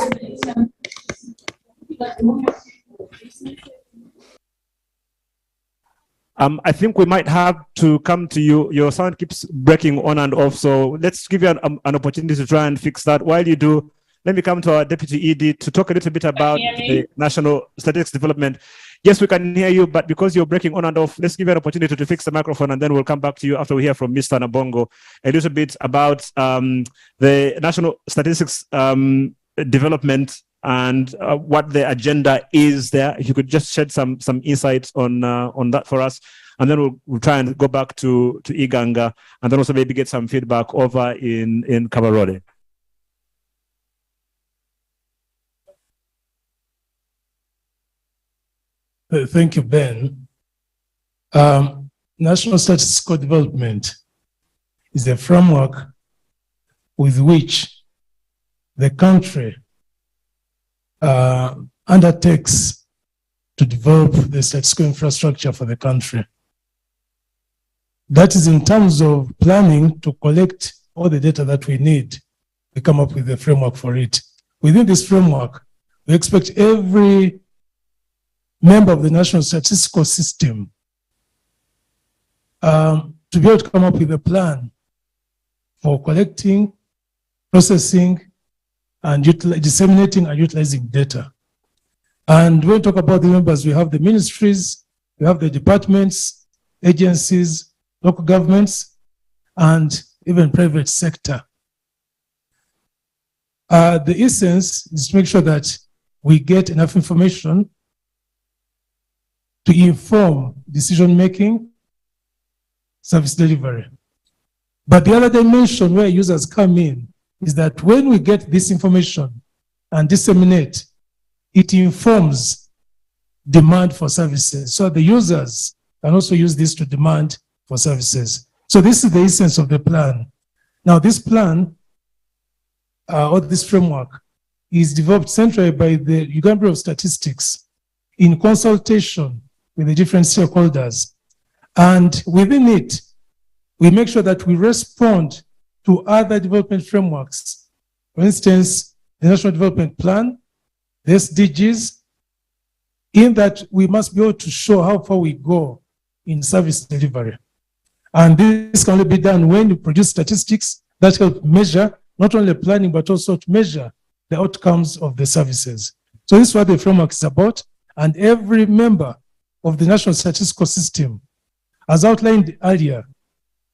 I think we might have to come to you. Your sound keeps breaking on and off, so let's give you an opportunity to try and fix that. While you do, let me come to our Deputy ED to talk a little bit about the National Statistics Development. Yes, we can hear you, but because you're breaking on and off, let's give you an opportunity to fix the microphone, and then we'll come back to you after we hear from Mr. Nabongo a little bit about the National Statistics Development and what the agenda is there. If you could just shed some insights on that for us, and then we'll try and go back to Iganga, and then also maybe get some feedback over in Kabarole. Thank you, Ben. National Statistical Development is a framework with which the country undertakes to develop the statistical infrastructure for the country. That is in terms of planning to collect all the data that we need. We come up with a framework for it. Within this framework, we expect every member of the National Statistical System to be able to come up with a plan for collecting, processing, and disseminating and utilizing data. And when we talk about the members, we have the ministries, we have the departments, agencies, local governments, and even private sector. The essence is to make sure that we get enough information to inform decision-making, service delivery. But the other dimension where users come in is that when we get this information and disseminate, it informs demand for services. So the users can also use this to demand for services. So this is the essence of the plan. Now this plan, or this framework, is developed centrally by the Uganda Bureau of Statistics in consultation with the different stakeholders. And within it, we make sure that we respond to other development frameworks. For instance, the National Development Plan, the SDGs, in that we must be able to show how far we go in service delivery. And this can only be done when you produce statistics that help measure not only planning, but also to measure the outcomes of the services. So this is what the framework is about. And every member of the National Statistical System, as outlined earlier,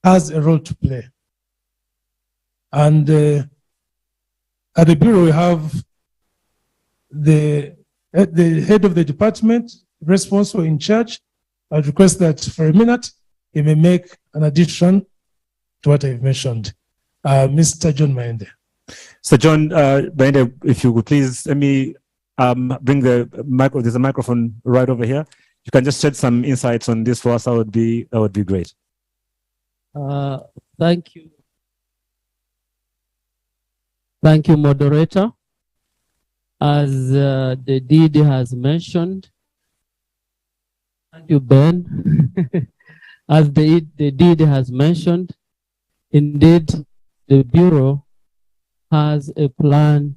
has a role to play. And at the Bureau, we have the head of the department responsible in charge. I'd request that for a minute, he may make an addition to what I've mentioned. Mr. John Maende. So John Maende, if you would please let me bring the microphone. There's a microphone right over here. You can just shed some insights on this for us. That would be great. Thank you. Thank you, moderator. As the DD has mentioned, thank you, Ben. As the DD has mentioned, indeed, the Bureau has a plan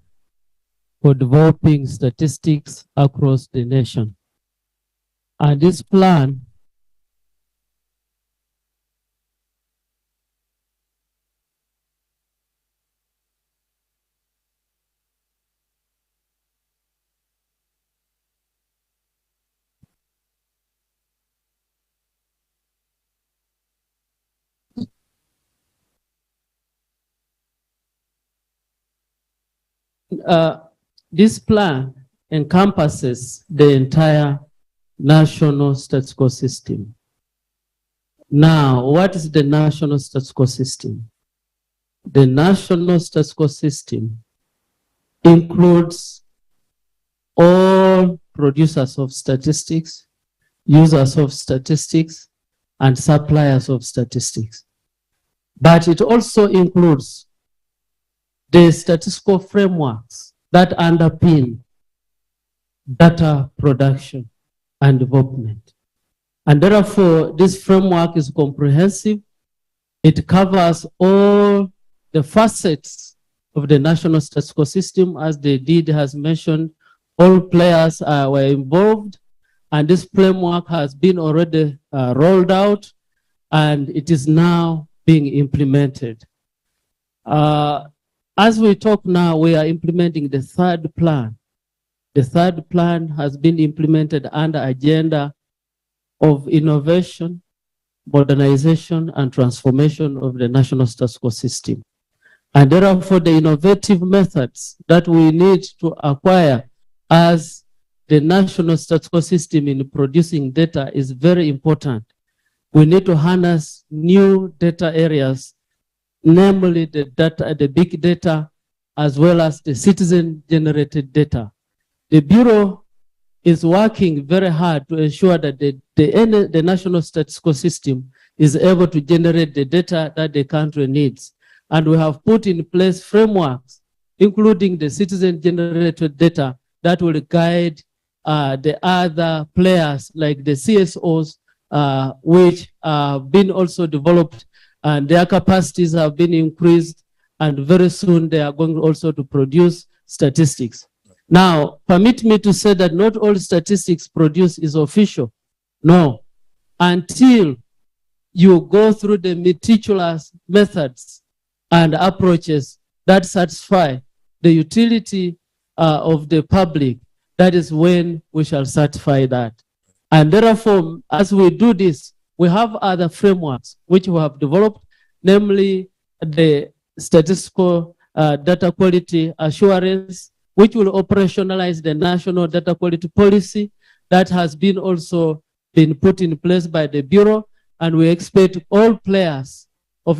for developing statistics across the nation. And this plan this plan encompasses the entire national statistical system. Now, what is the national statistical system? The national statistical system includes all producers of statistics, users of statistics, and suppliers of statistics. But it also includes the statistical frameworks that underpin data production and development. And therefore, this framework is comprehensive. It covers all the facets of the national statistical system. As the deed has mentioned, all players were involved, and this framework has been already rolled out, and it is now being implemented. As we talk now, we are implementing the third plan. The third plan has been implemented under agenda of innovation, modernization, and transformation of the national statistical system. And therefore, the innovative methods that we need to acquire as the national statistical system in producing data is very important. We need to harness new data areas, namely the data, the big data, as well as the citizen-generated data. The Bureau is working very hard to ensure that the national statistical system is able to generate the data that the country needs. And we have put in place frameworks, including the citizen-generated data, that will guide the other players like the CSOs, which have been also developed, and their capacities have been increased, and very soon they are going also to produce statistics. Now, permit me to say that not all statistics produced is official. No, until you go through the meticulous methods and approaches that satisfy the utility of the public, that is when we shall certify that. And therefore, as we do this, we have other frameworks which we have developed, namely the statistical data quality assurance, which will operationalize the national data quality policy that has been also been put in place by the Bureau, and we expect all players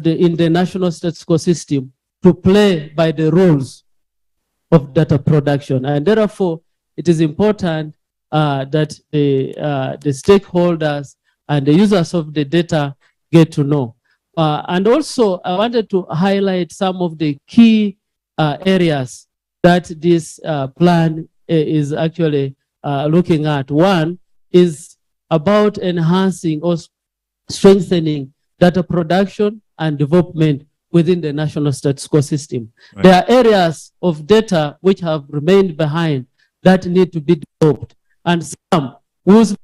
in the national statistical system to play by the rules of data production. And therefore, it is important that the stakeholders and the users of the data get to know. And also, I wanted to highlight some of the key areas that this plan is actually looking at. One is about enhancing or strengthening data production and development within the national statistical system. Right. There are areas of data which have remained behind that need to be developed, and some whose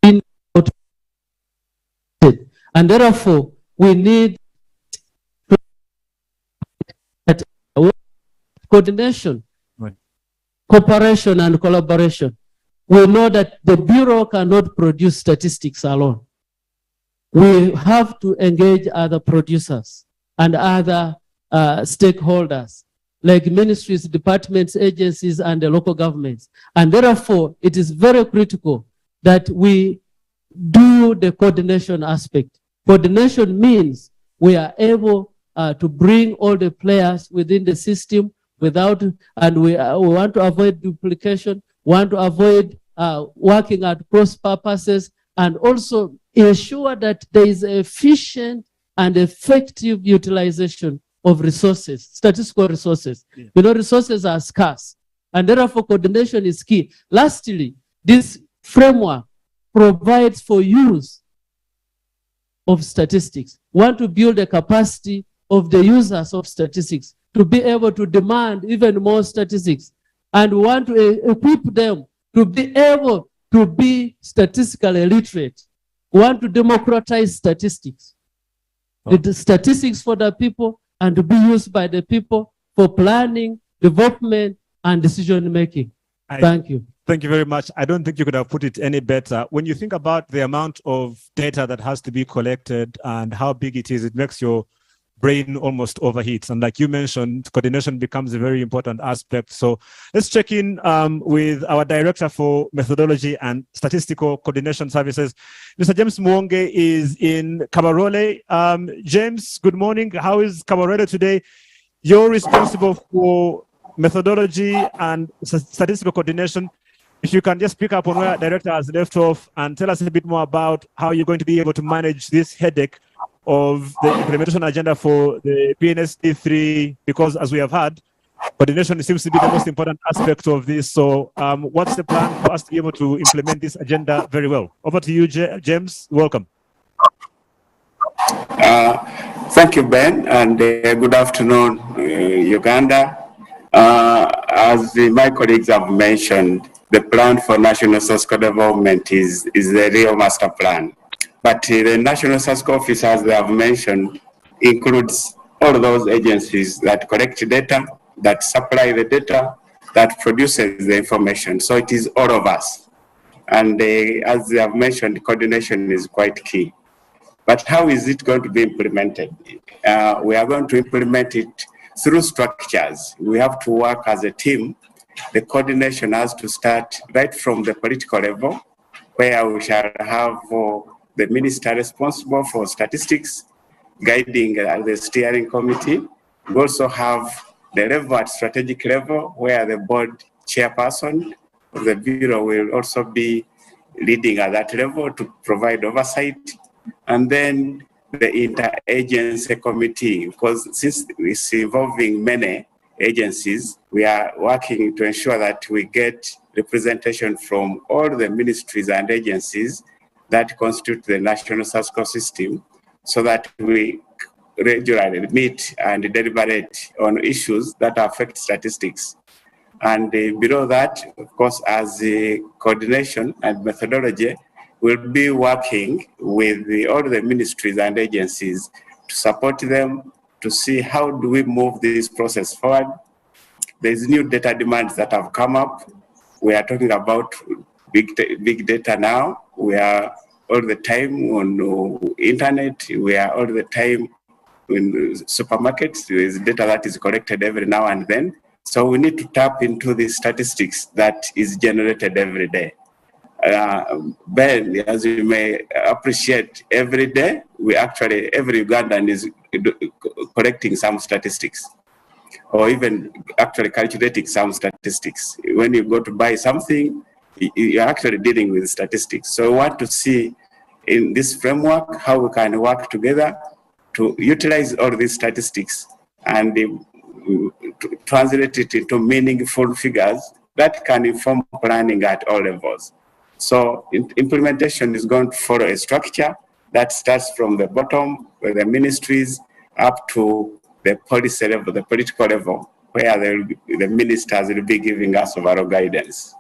been automated. And therefore, we need coordination, right, cooperation, and collaboration. We know that the Bureau cannot produce statistics alone. We have to engage other producers and other stakeholders, like ministries, departments, agencies, and the local governments. And therefore, it is very critical that we do the coordination aspect. Coordination means we are able to bring all the players within the system without, and we want to avoid duplication, want to avoid working at cross purposes, and also ensure that there is efficient and effective utilization of resources, statistical resources. Yeah. You know, resources are scarce, and therefore coordination is key. Lastly, this framework provides for use of statistics. We want to build the capacity of the users of statistics to be able to demand even more statistics, and we want to equip them to be able to be statistically literate. We want to democratize statistics. Oh. The statistics for the people and to be used by the people for planning, development, and decision making. Thank you. Thank you very much. I don't think you could have put it any better. When you think about the amount of data that has to be collected and how big it is, it makes your brain almost overheats. And like you mentioned, coordination becomes a very important aspect. So let's check in with our Director for Methodology and Statistical Coordination Services. Mr. James Mwonge is in Kabarole. James, good morning. How is Kabarole today? You're responsible for methodology and statistical coordination. if you can just pick up on where Director has left off and tell us a bit more about how you're going to be able to manage this headache of the implementation agenda for the PNSD3, because as we have heard, coordination seems to be the most important aspect of this. So what's the plan for us to be able to implement this agenda very well? Over to you, James. Welcome. Thank you, Ben, and good afternoon, Uganda. As my colleagues have mentioned, the plan for national SASCO development is the real master plan. But the national SASCO office, as they have mentioned, includes all those agencies that collect data, that supply the data, that produces the information. So it is all of us. And as they have mentioned, coordination is quite key. But how is it going to be implemented? We are going to implement it through structures. We have to work as a team. The coordination has to start right from the political level, where we shall have the minister responsible for statistics, guiding the steering committee. We also have the level at strategic level, where the board chairperson of the bureau will also be leading at that level to provide oversight. And then the interagency committee, because since it's involving many agencies, we are working to ensure that we get representation from all the ministries and agencies that constitute the national SASCO system, so that we regularly meet and deliberate on issues that affect statistics. And below that, of course, as the coordination and methodology, we'll be working with all the ministries and agencies to support them to see how do we move this process forward. There's new data demands that have come up. We are talking about big data now. We are all the time on internet. We are all the time in supermarkets. There is data that is collected every now and then. So we need to tap into the statistics that is generated every day. Ben, as you may appreciate, every day, every Ugandan is collecting some statistics, or even actually calculating some statistics. When you go to buy something, you're actually dealing with statistics. So we want to see in this framework how we can work together to utilize all these statistics and to translate it into meaningful figures that can inform planning at all levels. So implementation is going to follow a structure that starts from the bottom, with the ministries, up to the policy level, the political level, where the ministers will be giving us overall guidance.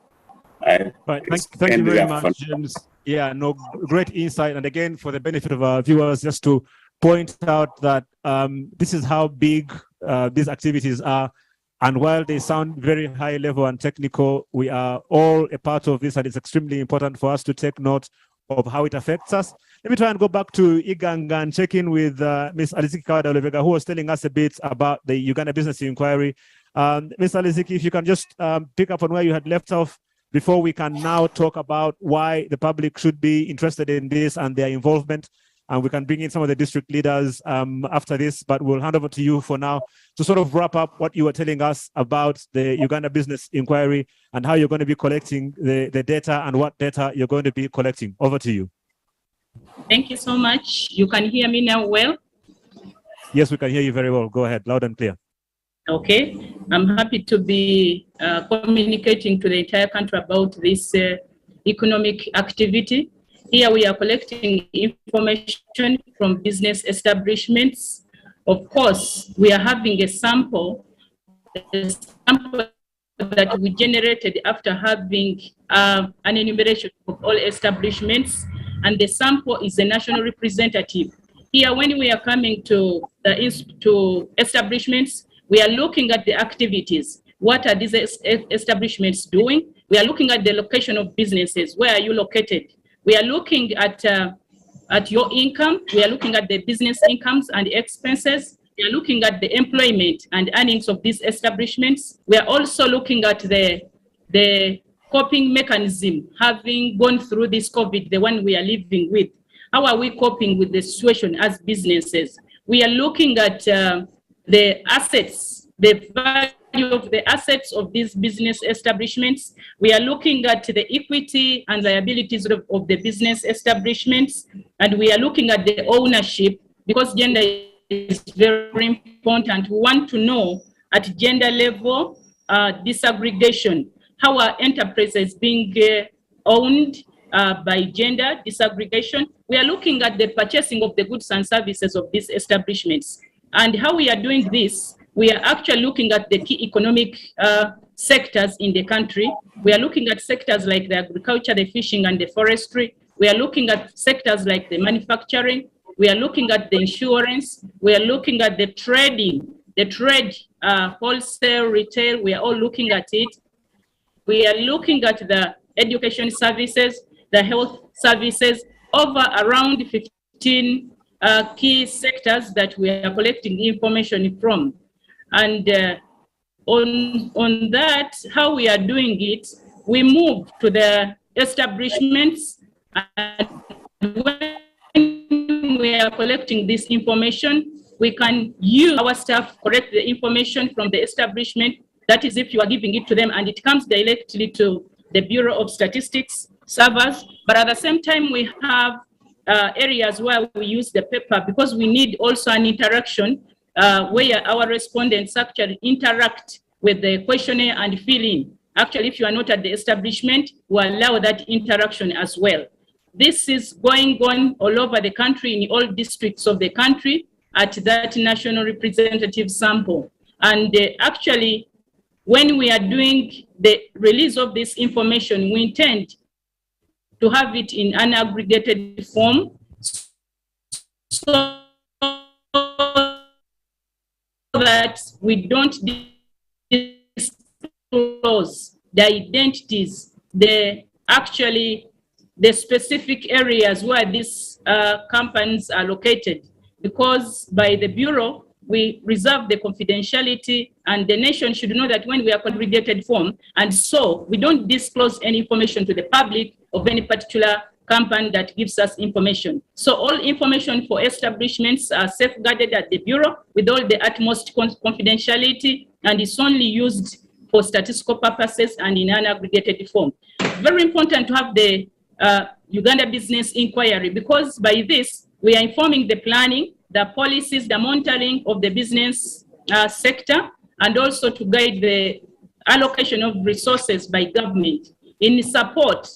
Right. Thank you very much, James. Yeah, no, great insight. And again, for the benefit of our viewers, just to point out that this is how big these activities are. And while they sound very high level and technical, we are all a part of this, and it's extremely important for us to take note of how it affects us. Let me try and go back to Uganda and check in with Ms. Aliziki Kawada-Oluvega, who was telling us a bit about the Uganda Business Inquiry. Ms. Aliziki, if you can just pick up on where you had left off before we can now talk about why the public should be interested in this and their involvement. And we can bring in some of the district leaders after this, but we'll hand over to you for now to sort of wrap up what you were telling us about the Uganda Business Inquiry and how you're going to be collecting the data and what data you're going to be collecting. Over to you. Thank you so much. You can hear me now well? Yes, we can hear you very well. Go ahead, loud and clear. Okay. I'm happy to be communicating to the entire country about this economic activity. Here we are collecting information from business establishments. Of course, we are having a sample that we generated after having an enumeration of all establishments, and the sample is a national representative. Here, when we are coming to establishments, we are looking at the activities. What are these establishments doing? We are looking at the location of businesses. Where are you located? We are looking at your income. We are looking at the business incomes and expenses. We are looking at the employment and earnings of these establishments. We are also looking at the coping mechanism, having gone through this COVID, the one we are living with. How are we coping with the situation as businesses? We are looking at the assets, the value of the assets of these business establishments. We are looking at the equity and liabilities of the business establishments, and we are looking at the ownership, because gender is very important. We want to know at gender level, disaggregation, how are enterprises being owned by gender disaggregation. We are looking at the purchasing of the goods and services of these establishments. And how we are doing this, we are actually looking at the key economic sectors in the country. We are looking at sectors like the agriculture, the fishing, and the forestry. We are looking at sectors like the manufacturing. We are looking at the insurance. We are looking at the trading, wholesale, retail. We are all looking at it. We are looking at the education services, the health services, over around 15 key sectors that we are collecting information from. And on that, how we are doing it, we move to the establishments, and when we are collecting this information, we can use our staff collect the information from the establishment. That is if you are giving it to them, and it comes directly to the Bureau of Statistics servers. But at the same time, we have areas where we use the paper, because we need also an interaction where our respondents actually interact with the questionnaire and fill in. Actually, if you are not at the establishment, we allow that interaction as well. This is going on all over the country, in all districts of the country, at that national representative sample. And actually, when we are doing the release of this information, we intend to have it in an aggregated form, so that we don't disclose the identities, the specific areas where these companies are located, because by the Bureau, we reserve the confidentiality, and the nation should know that when we are aggregated form, and so we don't disclose any information to the public of any particular company that gives us information. So all information for establishments are safeguarded at the Bureau with all the utmost confidentiality, and it's only used for statistical purposes and in an aggregated form. Very important to have the Uganda Business Inquiry, because by this, we are informing the planning, the policies, the monitoring of the business sector, and also to guide the allocation of resources by government in support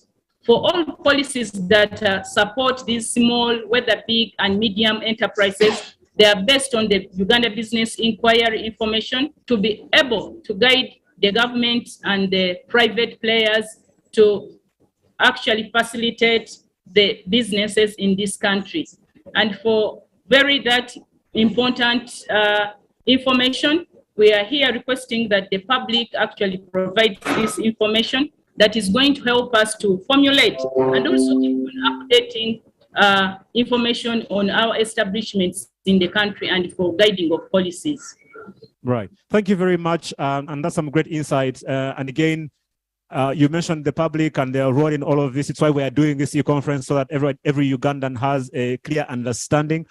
for all policies that support these small, whether big and medium enterprises. They are based on the Uganda Business Inquiry information to be able to guide the government and the private players to actually facilitate the businesses in this country. And for that important information, we are here requesting that the public actually provides this information that is going to help us to formulate and also keep on updating information on our establishments in the country and for guiding of policies. Right. Thank you very much. And that's some great insights. And again, you mentioned the public and their role in all of this. It's why we are doing this e-conference, so that every Ugandan has a clear understanding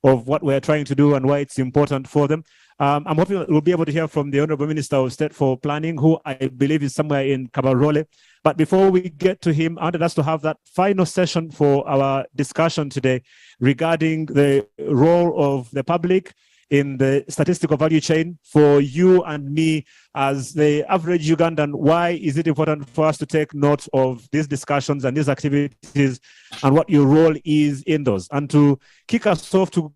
of what we're trying to do and why it's important for them. I'm hoping we'll be able to hear from the Honorable Minister of State for Planning, who I believe is somewhere in Kabarole. But before we get to him, I wanted us to have that final session for our discussion today regarding the role of the public in the statistical value chain. For you and me as the average Ugandan, why is it important for us to take note of these discussions and these activities and what your role is in those? And to kick us off, to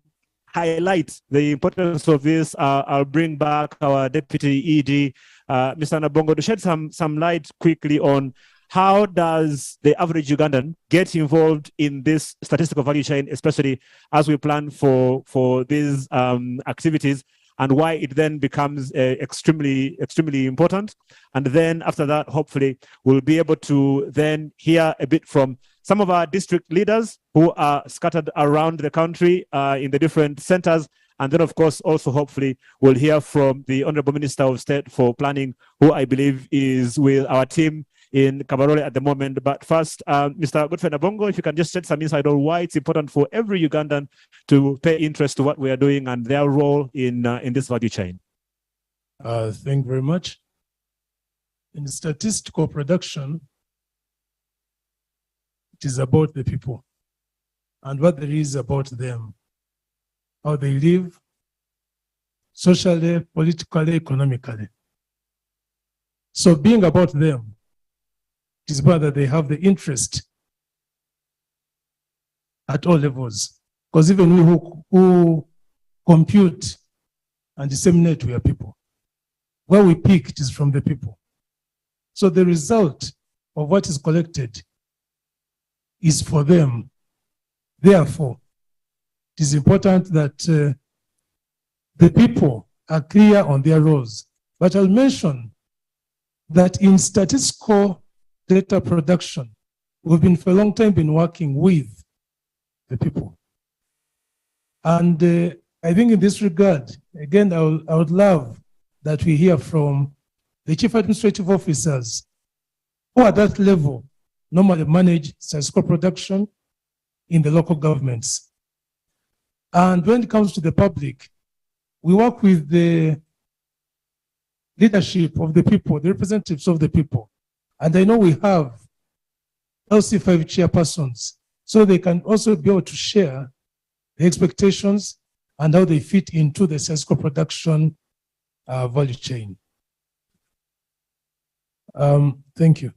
highlight the importance of this, I'll bring back our Deputy ED, Mr. Nabongo, to shed some light quickly on how does the average Ugandan get involved in this statistical value chain, especially as we plan for these activities, and why it then becomes extremely important. And then after that, hopefully, we'll be able to then hear a bit from some of our district leaders who are scattered around the country in the different centers. And then, of course, also hopefully we'll hear from the Honorable Minister of State for Planning, who I believe is with our team in Kabarole at the moment. But first, Mr. Godfrey Nabongo, if you can just shed some insight on why it's important for every Ugandan to pay interest to what we are doing and their role in this value chain. Thank you very much. In statistical production, it is about the people and what there is about them, how they live socially, politically, economically. So being about them, it is about that they have the interest at all levels. Because even we who compute and disseminate, we are people. Where we pick, it is from the people. So the result of what is collected is for them. Therefore, it is important that the people are clear on their roles. But I'll mention that in statistical data production, we've been for a long time been working with the people. And I think in this regard, again, I would love that we hear from the chief administrative officers who at that level normally manage statistical production in the local governments. And when it comes to the public, we work with the leadership of the people, the representatives of the people. And I know we have LC5 chairpersons, so they can also be able to share the expectations and how they fit into the statistical production value chain. Thank you.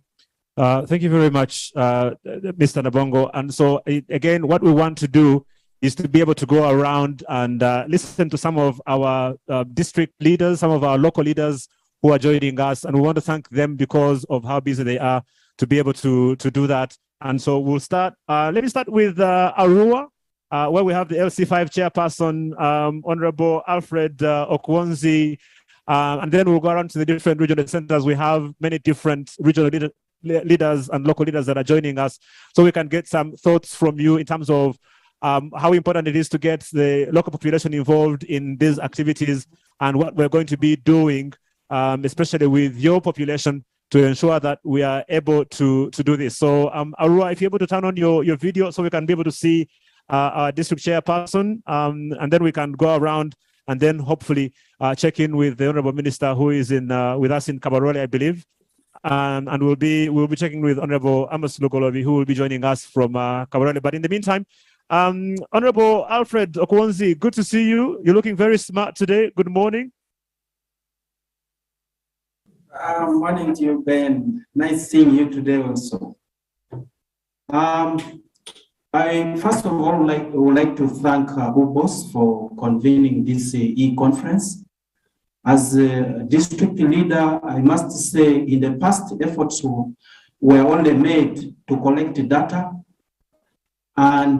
Thank you very much, Mr. Nabongo. And so, again, what we want to do is to be able to go around and listen to some of our district leaders, some of our local leaders who are joining us. And we want to thank them because of how busy they are to be able to do that. And so we'll start. Let me start with Arua, where we have the LC5 chairperson, Honorable Alfred Okwonzi. And then we'll go around to the different regional centers. We have many different regional leaders and local leaders that are joining us, so we can get some thoughts from you in terms of how important it is to get the local population involved in these activities and what we're going to be doing, especially with your population, to ensure that we are able to do this. So Arua, if you're able to turn on your video so we can be able to see our district chairperson, and then we can go around and then hopefully check in with the Honorable Minister who is in with us in Kabarole, I believe. And we'll be checking with Honorable Amos Lugolobi, who will be joining us from Kabarole. But in the meantime, Honorable Alfred Okwonzi, good to see you. You're looking very smart today. Good morning. Morning to you, Ben. Nice seeing you today also. I first of all would like to thank UBOS for convening this e-conference. As a district leader, I must say in the past efforts were only made to collect data and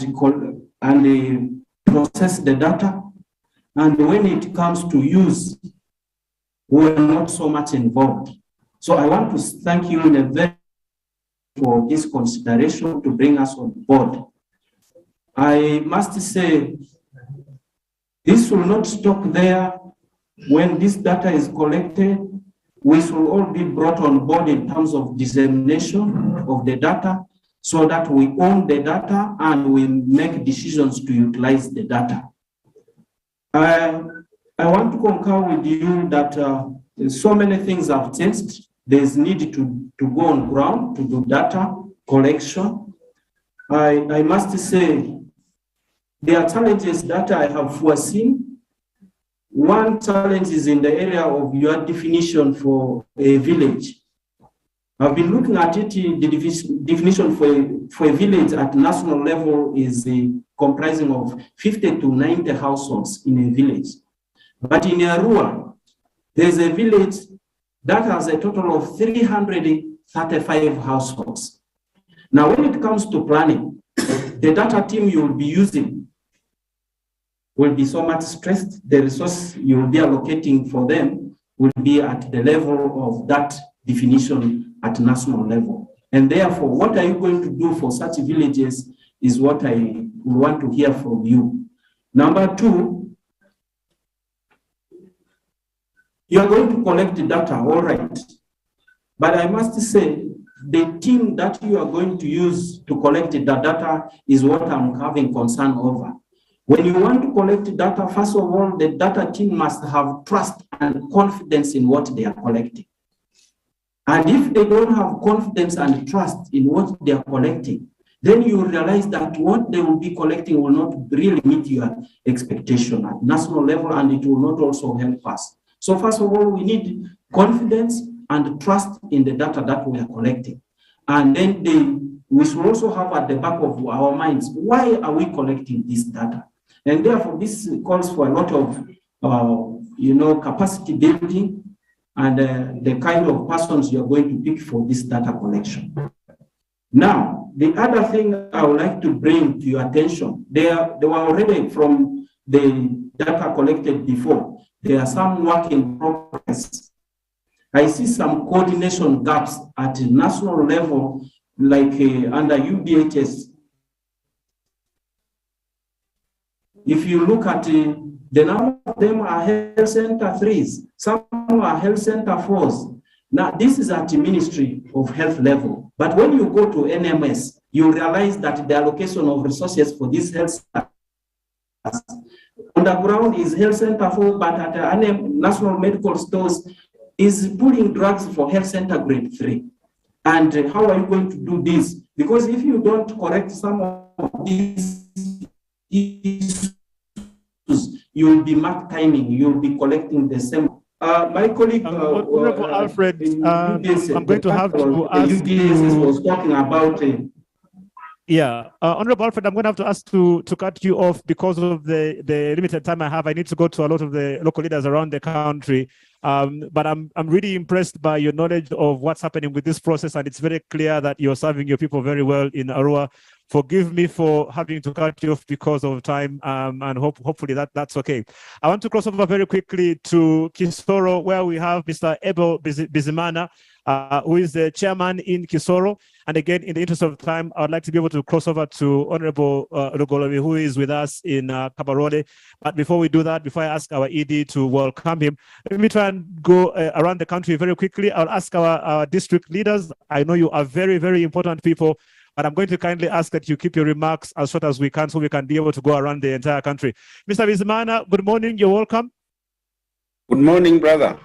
process the data. And when it comes to use, we're not so much involved. So I want to thank you in a very for this consideration to bring us on board. I must say, this will not stop there. When this data is collected, we should all be brought on board in terms of dissemination of the data so that we own the data and we make decisions to utilize the data. I want to concur with you that so many things have changed. There's need to go on ground to do data collection. I must say, there are challenges that I have foreseen. One challenge is in the area of your definition for a village. I've been looking at it, the definition for a village at national level is comprising of 50 to 90 households in a village. But in Arua, there's a village that has a total of 335 households. Now, when it comes to planning, the data team you'll be using will be so much stressed. The resource you will be allocating for them will be at the level of that definition at national level. And therefore, what are you going to do for such villages is what I want to hear from you. Number two, you are going to collect the data, all right. But I must say, the team that you are going to use to collect the data is what I'm having concern over. When you want to collect data, first of all, the data team must have trust and confidence in what they are collecting. And if they don't have confidence and trust in what they are collecting, then you realize that what they will be collecting will not really meet your expectation at national level, and it will not also help us. So first of all, we need confidence and trust in the data that we are collecting. And then we should also have at the back of our minds, why are we collecting this data? And therefore, this calls for a lot of capacity building and the kind of persons you're going to pick for this data collection. Now, the other thing I would like to bring to your attention, they were already from the data collected before. There are some work in progress. I see some coordination gaps at national level, like under UBHS. If you look at the number of them are health center 3s, some are health center 4s. Now, this is at the Ministry of Health level. But when you go to NMS, you realize that the allocation of resources for this health center on the ground is health center 4, but at the national medical stores is pulling drugs for health center grade 3. And how are you going to do this? Because if you don't correct some of these issues, you will be mark timing, you will be collecting the same. My colleague, Honorable Alfred, I'm going to have to ask UBS was talking about Honorable Alfred, I'm going to have to ask to cut you off because of the limited time I have. I need to go to a lot of the local leaders around the country. But I'm really impressed by your knowledge of what's happening with this process, and it's very clear that you're serving your people very well in Arua. Forgive me for having to cut you off because of time, and hopefully that's okay. I want to cross over very quickly to Kisoro, where we have Mr. Abel Bizimana, who is the chairman in Kisoro. And again, in the interest of time, I'd like to be able to cross over to Honorable Rugolomi, who is with us in Kabarole. But before we do that, before I ask our ED to welcome him, let me try and go around the country very quickly. I'll ask our district leaders. I know you are very, very important people, but I'm going to kindly ask that you keep your remarks as short as we can so we can be able to go around the entire country. Mr. Bizimana, good morning. You're welcome. Good morning, brother.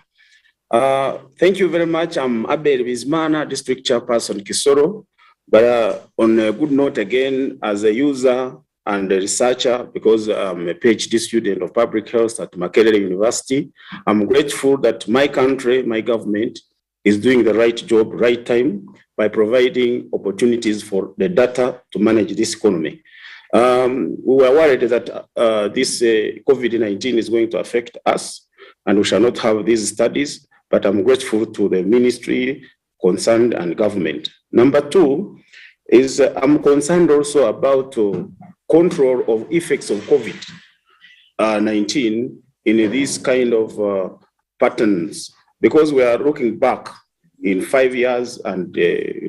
Thank you very much. I'm Abel Bizimana, District Chairperson Kisoro. But on a good note again, as a user and a researcher, because I'm a PhD student of public health at Makerere University, I'm grateful that my country, my government, is doing the right job, right time, by providing opportunities for the data to manage this economy. We were worried that this COVID-19 is going to affect us, and we shall not have these studies, but I'm grateful to the ministry concerned and government. Number two is I'm concerned also about control of effects of COVID-19 in these kind of patterns, because we are looking back in 5 years and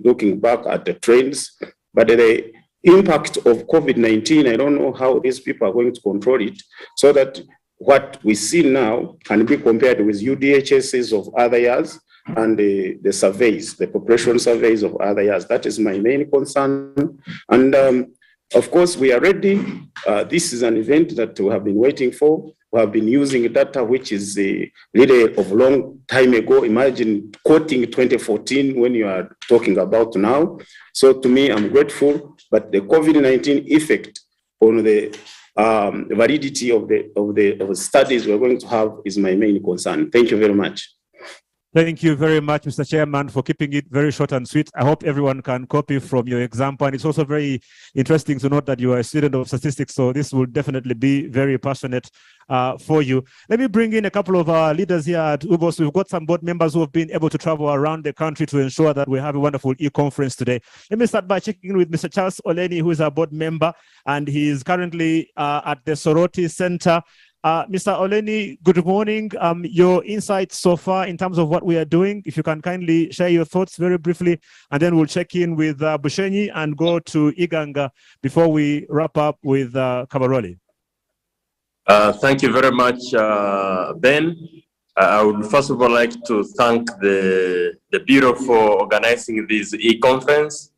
looking back at the trends, but the impact of COVID-19, I don't know how these people are going to control it, so that what we see now can be compared with UDHSs of other years and the surveys, the population surveys of other years. That is my main concern. And of course, we are ready. This is an event that we have been waiting for. We have been using data which is really of a long time ago. Imagine quoting 2014 when you are talking about now. So to me, I'm grateful, but the COVID-19 effect on the validity of the studies we're going to have is my main concern. Thank you very much. Thank you very much, Mr. Chairman, for keeping it very short and sweet. I hope everyone can copy from your example. And it's also very interesting to note that you are a student of statistics, so this will definitely be very passionate for you. Let me bring in a couple of our leaders here at UBOS. We've got some board members who have been able to travel around the country to ensure that we have a wonderful e-conference today. Let me start by checking in with Mr. Charles Oleni, who is our board member, and he is currently at the Soroti Center. Mr. Oleni, good morning. Your insights so far in terms of what we are doing, if you can kindly share your thoughts very briefly, and then we'll check in with Bushenyi and go to Iganga before we wrap up with Kabarole. Thank you very much, Ben. I would first of all like to thank the Bureau for organizing this e-conference,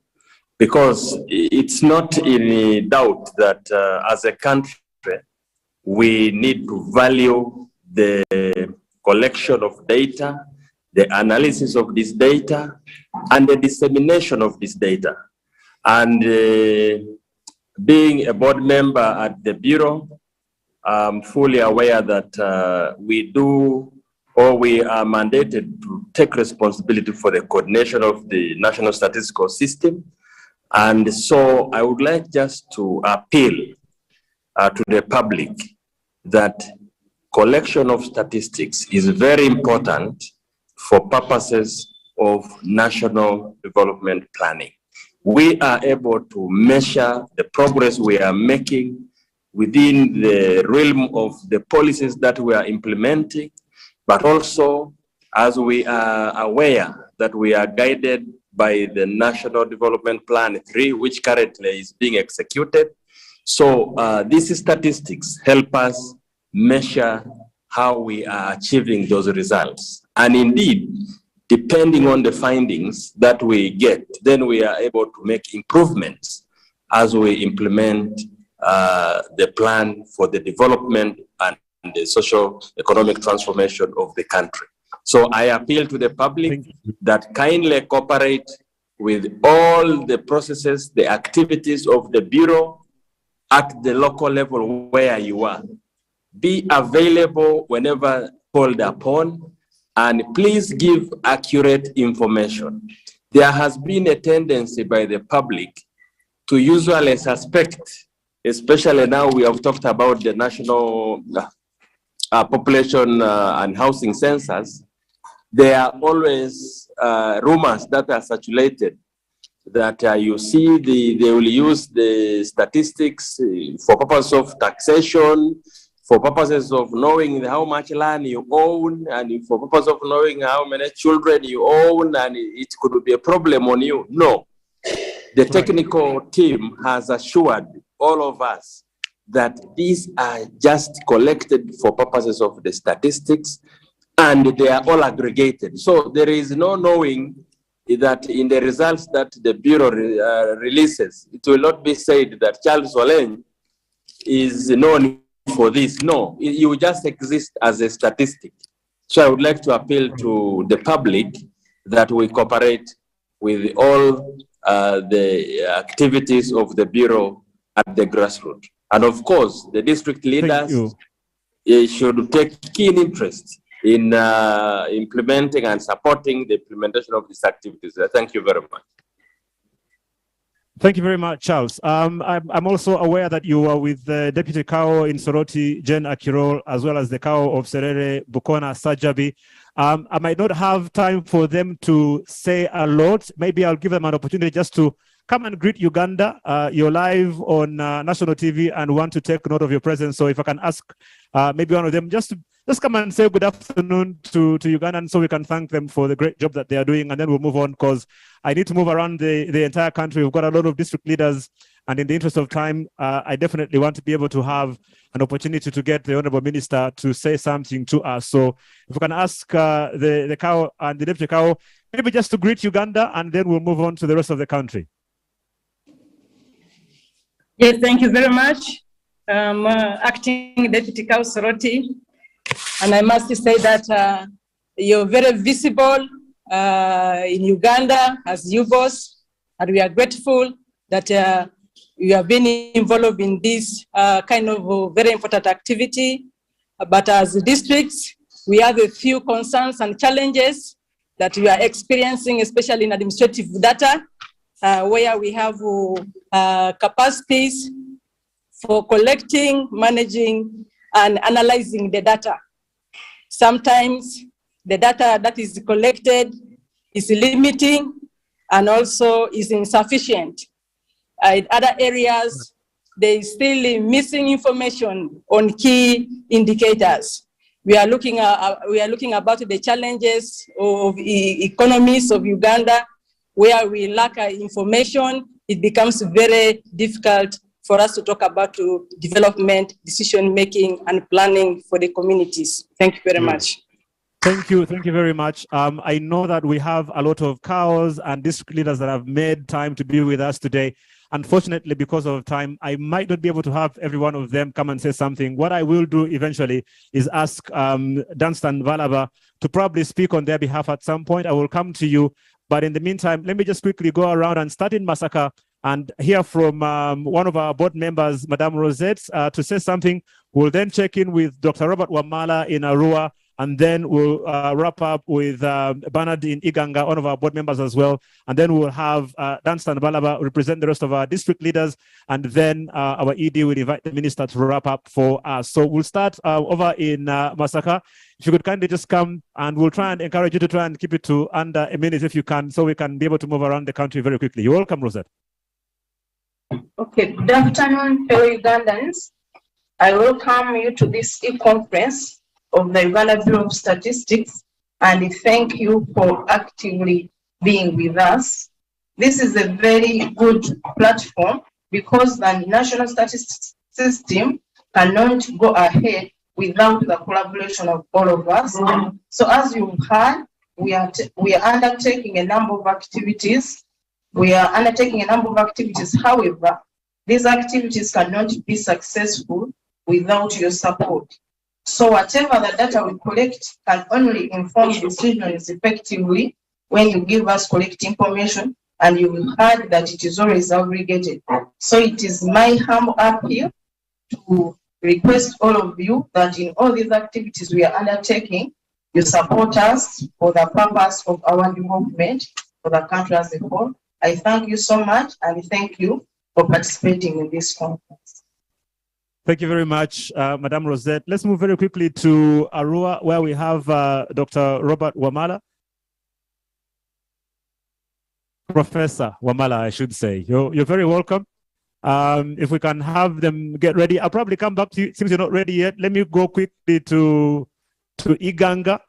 because it's not in doubt that as a country, we need to value the collection of data, the analysis of this data, and the dissemination of this data. And being a board member at the Bureau, I'm fully aware that we are mandated to take responsibility for the coordination of the national statistical system. And so I would like just to appeal to the public that collection of statistics is very important for purposes of national development planning. We are able to measure the progress we are making within the realm of the policies that we are implementing, but also as we are aware that we are guided by the National Development Plan 3, which currently is being executed. So these statistics help us measure how we are achieving those results. And indeed, depending on the findings that we get, then we are able to make improvements as we implement the plan for the development and the socio-economic transformation of the country. So I appeal to the public that kindly cooperate with all the processes, the activities of the Bureau at the local level where you are. Be available whenever called upon, and please give accurate information. There has been a tendency by the public to usually suspect, especially now we have talked about the national population and housing census. There are always rumors that are circulated that you see they will use the statistics for purpose of taxation, for purposes of knowing how much land you own, and for purpose of knowing how many children you own, and it could be a problem on you. No. The technical team has assured all of us that these are just collected for purposes of the statistics, and they are all aggregated. So there is no knowing that in the results that the Bureau releases, it will not be said that Charles Oleng is known for this. No, you just exist as a statistic. So I would like to appeal to the public that we cooperate with all the activities of the Bureau at the grassroots. And of course, the district leaders should take keen interest in implementing and supporting the implementation of these activities. Thank you very much. Thank you very much, Charles. I'm also aware that you are with the Deputy Kao in Soroti, Jen Akirol, as well as the Kao of Serere, Bukona, Sajabi. I might not have time for them to say a lot. Maybe I'll give them an opportunity just to come and greet Uganda. You're live on national TV and want to take note of your presence. So if I can ask maybe one of them just come and say good afternoon to Uganda, and so we can thank them for the great job that they are doing, and then we'll move on, because I need to move around the entire country. We've got a lot of district leaders, and in the interest of time, I definitely want to be able to have an opportunity to get the Honorable Minister to say something to us. So if we can ask the Kao and the Deputy Kao, maybe just to greet Uganda, and then we'll move on to the rest of the country. Yes, thank you very much. Acting Deputy Kao Soroti. And I must say that you're very visible in Uganda as UBOS, and we are grateful that you have been involved in this kind of very important activity. But as districts, we have a few concerns and challenges that we are experiencing, especially in administrative data, where we have capacities for collecting, managing, and analyzing the data. Sometimes the data that is collected is limiting and also is insufficient. In other areas, there is still missing information on key indicators. We are looking about the challenges of economies of Uganda, where we lack information. It becomes very difficult for us to talk about development, decision-making, and planning for the communities. Thank you very much. Thank you very much. I know that we have a lot of cows and district leaders that have made time to be with us today. unfortunately, because of time, I might not be able to have every one of them come and say something. What I will do eventually is ask Dunstan Valaba to probably speak on their behalf at some point. I will come to you. But in the meantime, let me just quickly go around and start in Masaka and hear from one of our board members, Madame Rosette, to say something. We'll then check in with Dr. Robert Wamala in Arua, and then we'll wrap up with Bernard in Iganga, one of our board members as well. And then we'll have Dunstan Balaba represent the rest of our district leaders. And then our ED will invite the minister to wrap up for us. So we'll start over in Masaka. If you could kindly just come, and we'll try and encourage you to try and keep it to under a minute if you can, so we can be able to move around the country very quickly. You're welcome, Rosette. Okay, good afternoon, fellow Ugandans. I welcome you to this e-conference of the Uganda Bureau of Statistics, and thank you for actively being with us. This is a very good platform because the national statistics system cannot go ahead without the collaboration of all of us. So as you've heard, we are undertaking a number of activities. However, these activities cannot be successful without your support. So whatever the data we collect can only inform decisions effectively when you give us correct information, and you will heard that it is always aggregated. So it is my humble appeal to request all of you that in all these activities we are undertaking, you support us for the purpose of our development for the country as a whole. I thank you so much, and thank you for participating in this conference. Thank you very much, Madame Rosette. Let's move very quickly to Arua, where we have Dr. Robert Wamala. Professor Wamala, I should say. You're very welcome. If we can have them get ready, I'll probably come back to you since you're not ready yet. Let me go quickly to Iganga,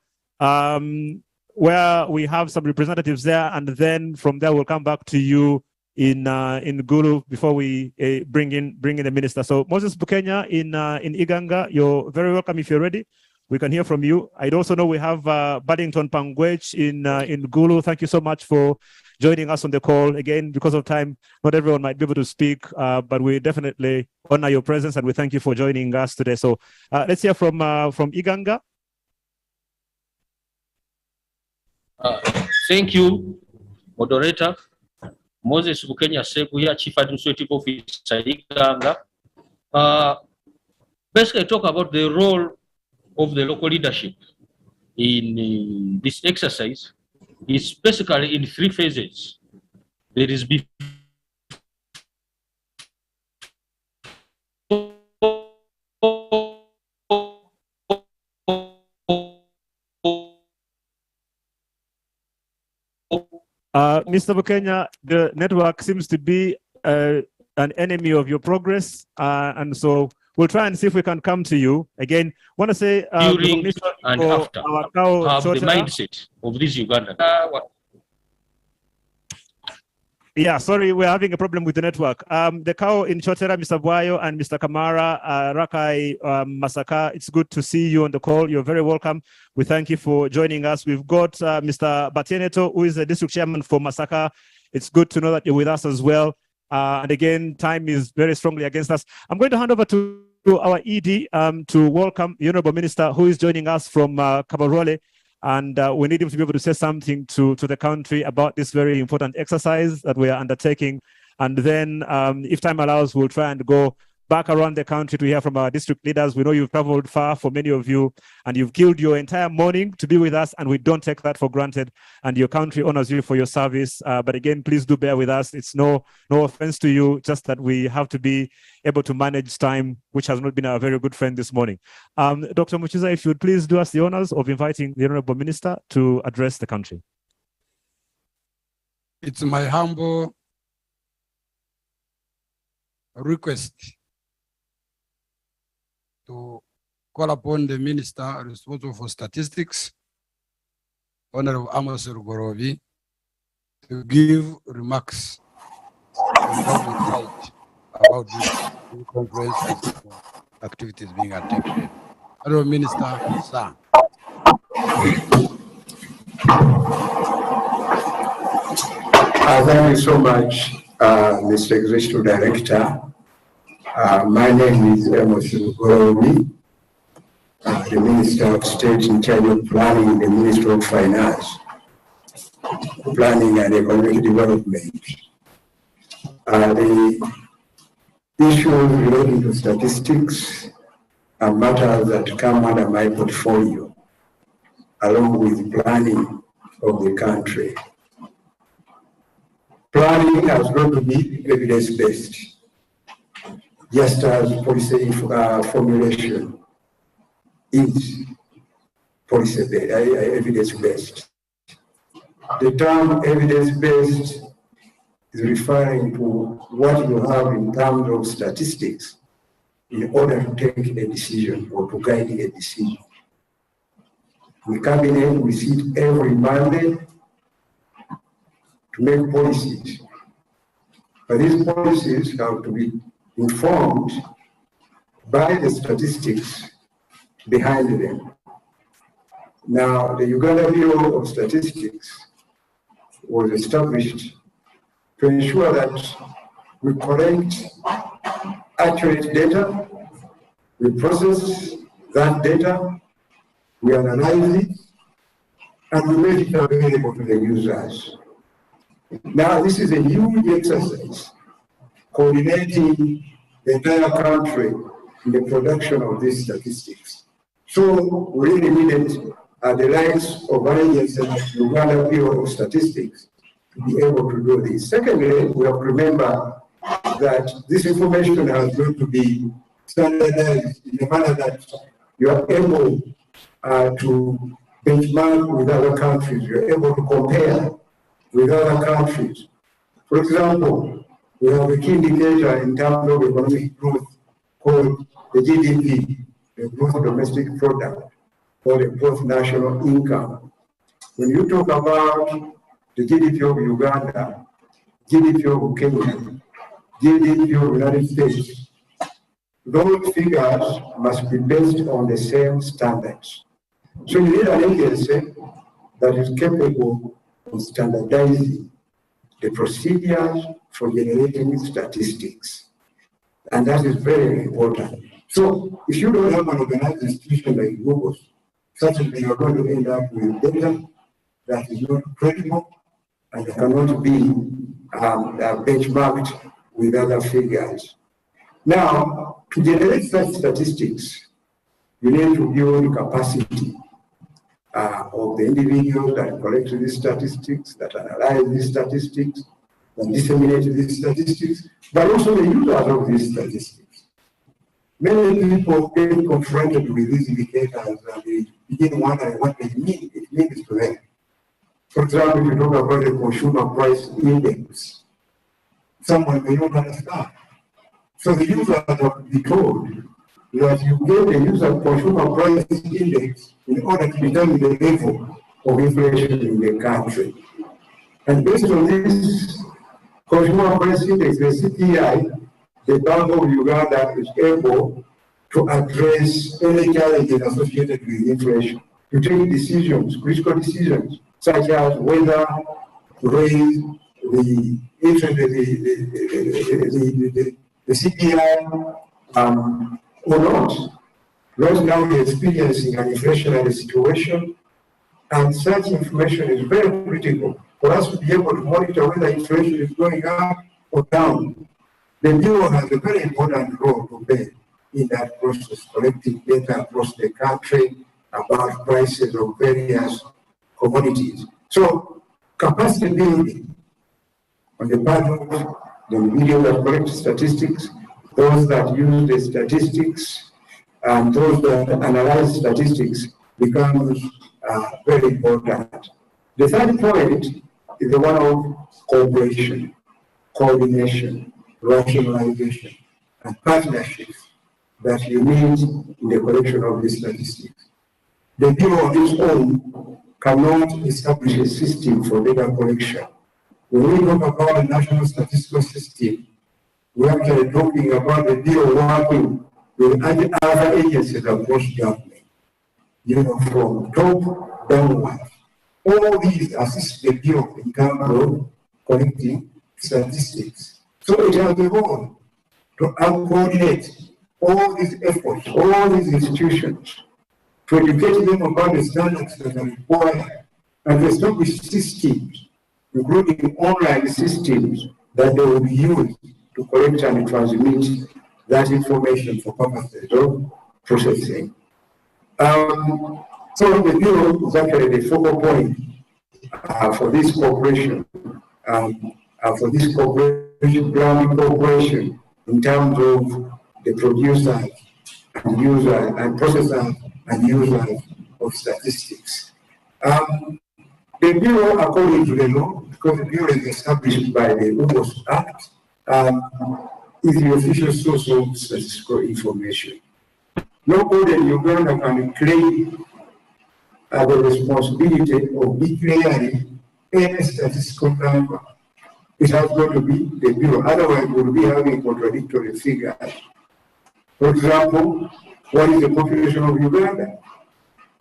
where we have some representatives there, and then from there we'll come back to you in Gulu before we bring in the minister. So Moses Bukenya in Iganga, you're very welcome if you're ready. We can hear from you. I also know we have Paddington Pangwech in Gulu. Thank you so much for joining us on the call. Again, because of time, not everyone might be able to speak, but we definitely honor your presence and we thank you for joining us today. So let's hear from Iganga. Thank you, moderator. Moses Bukenya Sekuya, Chief Administrative Officer, Iganga. Basically, talk about the role of the local leadership in this exercise. It's basically in three phases. There is before, Mr. Bukenya, the network seems to be an enemy of your progress, and so we'll try and see if we can come to you. Again, want to say during and after our cow have the mindset of this Uganda. Yeah, sorry, we're having a problem with the network. The cow in Chotera, Mr. Buayo and Mr. Kamara, Rakai, Masaka, it's good to see you on the call. You're very welcome. We thank you for joining us. We've got Mr. Batieneto, who is the district chairman for Masaka. It's good to know that you're with us as well. And again, time is very strongly against us. I'm going to hand over to our ED to welcome the Honorable Minister who is joining us from Kabarole. And we need him to be able to say something to the country about this very important exercise that we are undertaking. And then, if time allows, we'll try and go back around the country to hear from our district leaders. We know you've traveled far for many of you, and you've killed your entire morning to be with us, and we don't take that for granted. And your country honors you for your service. But again, please do bear with us. It's no offense to you, just that we have to be able to manage time, which has not been a very good friend this morning. Dr. Muchiza, if you would please do us the honors of inviting the Honorable Minister to address the country. It's my humble request to call upon the Minister responsible for statistics, Honorable Amos Rugorovi, to give remarks about this conference activities being attempted. Honorable Minister, sir. Thank you so much, Mr. Executive Director. My name is Amos Gorobi, the Minister of State in charge of planning in the Ministry of Finance, Planning and Economic Development. The issues relating to statistics are matters that come under my portfolio, along with planning of the country. Planning has got to be evidence-based, just as policy formulation is policy-based, evidence-based. The term evidence-based is referring to what you have in terms of statistics in order to take a decision or to guide a decision. The cabinet, we sit every Monday to make policies, but these policies have to be informed by the statistics behind them. Now, the Uganda Bureau of Statistics was established to ensure that we collect accurate data, we process that data, we analyze it, and we make it available to the users. Now, this is a huge exercise, coordinating the entire country in the production of these statistics. So we really needed the likes of an agency like the Uganda Bureau of Statistics to be able to do this. Secondly, we have to remember that this information has got to be standardized in a manner that you are able to benchmark with other countries, you're able to compare with other countries. For example, we have a key indicator in terms of economic growth called the GDP, the gross domestic product, or the gross national income. When you talk about the GDP of Uganda, GDP of Kenya, GDP of the United States, those figures must be based on the same standards. So you need an agency that is capable of standardizing the procedures for generating statistics. And that is very important. So if you don't have an organized institution like UBOS, certainly you're going to end up with data that is not credible and cannot be benchmarked with other figures. Now, to generate such statistics, you need to build capacity of the individuals that collect these statistics, that analyze these statistics, that disseminate these statistics, but also the users of these statistics. Many people get confronted with these indicators and they begin wondering what it means to them. For example, if you talk about the consumer price index, someone may not understand. So the user have to be told that you get the user consumer price index in order to determine the level of inflation in the country. And based on this consumer price index, the CPI, the Bank of Uganda is able to address any challenges associated with inflation, to take decisions, critical decisions, such as whether to raise the interest, the CPI or not. Right now we're experiencing an inflationary situation, and such information is very critical for us to be able to monitor whether inflation is going up or down. The Bureau has a very important role to play in that process, collecting data across the country about prices of various commodities. So capacity building on the part of the individuals that collect statistics, those that use the statistics, and those that analyze statistics becomes very important. The third point is the one of cooperation, coordination, rationalization, and partnerships that you need in the collection of these statistics. The Bureau on its own cannot establish a system for data collection. When we talk about the national statistical system, we're actually talking about the Bureau working with other agencies across government, from top downwards. All these assist the Bureau in terms of collecting statistics. So it has a role to coordinate all these efforts, all these institutions, to educate them about the standards that are required and to establish systems, including online systems that they will be used to collect and transmit that information for purposes of processing. So the Bureau is actually the focal point for this cooperation, for this ground cooperation in terms of the producers and users and processors and users of statistics. The Bureau, according to the law, because the Bureau is established by the UBOS Act, is the official source of statistical information. Nobody in Uganda can claim the responsibility of declaring any statistical number. It has got to be the Bureau, otherwise we'll be having contradictory figures. For example, what is the population of Uganda?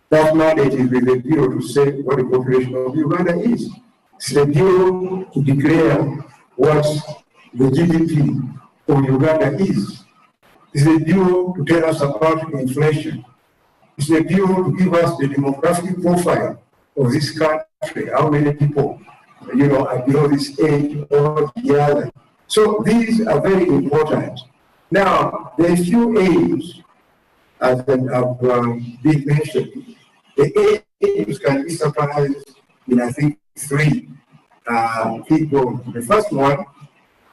That mandate is with the Bureau to say what the population of Uganda is. It's the Bureau to declare what the GDP of Uganda is. It's the Bureau to tell us about inflation. It's the Bureau to give us the demographic profile of this country, how many people, are below this age or the other. So these are very important. Now, there are a few aims, as have been mentioned. The aims can be summarized in, I think, three key goals. The first one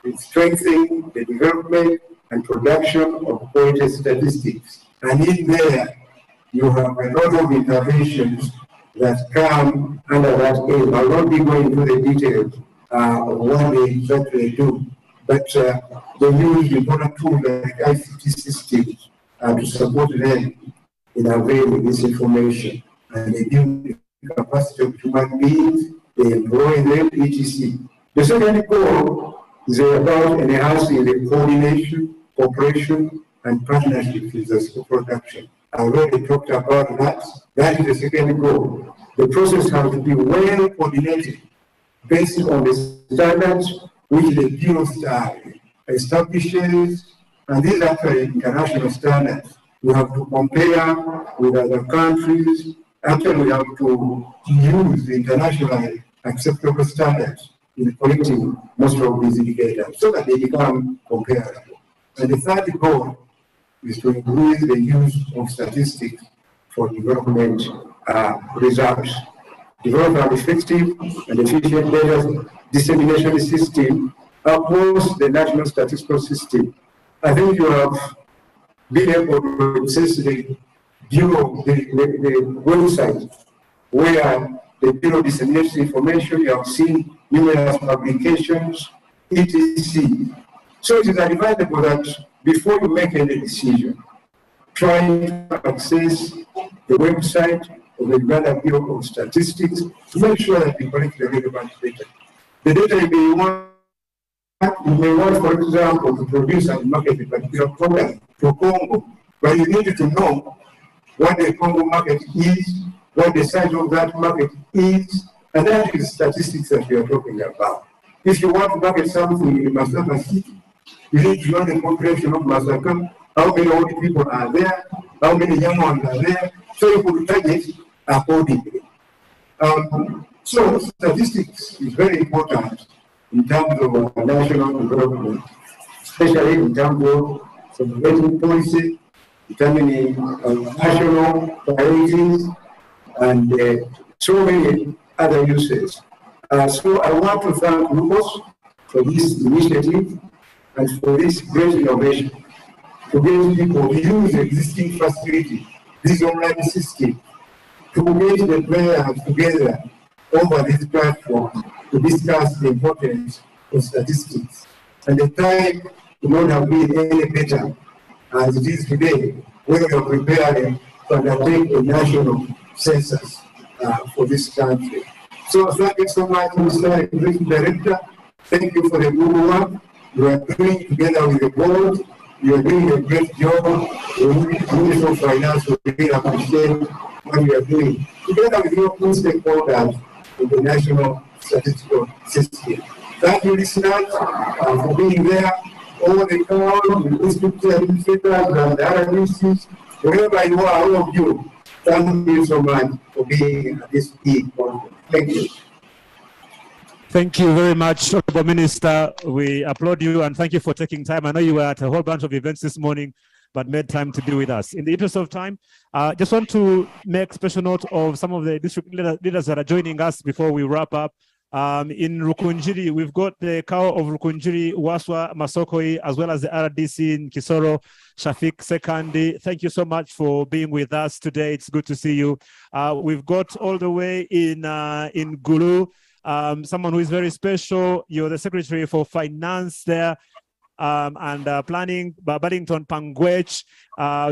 is strengthening the development and production of quality statistics. And in there, you have a lot of interventions that come under that aim. I will not be going into the details of what they exactly do, but they use important tools like ICT systems to support them in availing this information. And they build the capacity of human beings, they employ them, etc. The second goal is about enhancing the coordination, cooperation, and partnership with the school production. I already talked about that. That is the second goal. The process has to be well coordinated based on the standards which the Bureau establishes, and these are actually international standards. We have to compare with other countries. Actually, we have to use the internationally acceptable standards in collecting most of these indicators so that they become comparable. And the third goal is to increase the use of statistics for development results. Develop an effective and efficient data dissemination system across the national statistical system. I think you have been able to access the Bureau, the website where the Bureau disseminates information. You have seen numerous publications, etc. So it is advisable that before you make any decision, try to access the website of the Uganda Bureau of Statistics to make sure that you collect the relevant data. The data you may want, for example, to produce and market a particular product for Congo, but you need to know what the Congo market is, what the size of that market is, and that is statistics that we are talking about. If you want to market something in Masaka City, you need to know the population of Masaka, how many old people are there, how many young ones are there, so you could target accordingly. So statistics is very important in terms of national development, especially in terms of formulating policy, determining national priorities, and so many other uses. So I want to thank UBOS for this initiative and for this great innovation to get people to use existing facility, this online system, to get the players together over this platform to discuss the importance of statistics. And the time would not have been any better as it is today, when we are preparing to undertake a national census for this country. So thank you so much, Mr. Executive Director. Thank you for the good work you are doing together with the board. You are doing a great job. The Minister of Finance will really appreciate what you are doing together with your stakeholders in the national statistical system. Thank you, listeners, for being there. All the calls, the district administrators, and the RDCs, wherever you are, all of you, thank you so much for being at this big conference. Thank you. Thank you very much, Honorable Minister. We applaud you and thank you for taking time. I know you were at a whole bunch of events this morning, but made time to be with us. In the interest of time, just want to make special note of some of the district leaders that are joining us before we wrap up. In Rukunjiri, we've got the cow of Rukunjiri, Waswa, Masokoi, as well as the RDC in Kisoro, Shafik Sekandi. Thank you so much for being with us today. It's good to see you. We've got all the way in Gulu, someone who is very special. You're the Secretary for Finance there. And planning, Baddington Pangwech.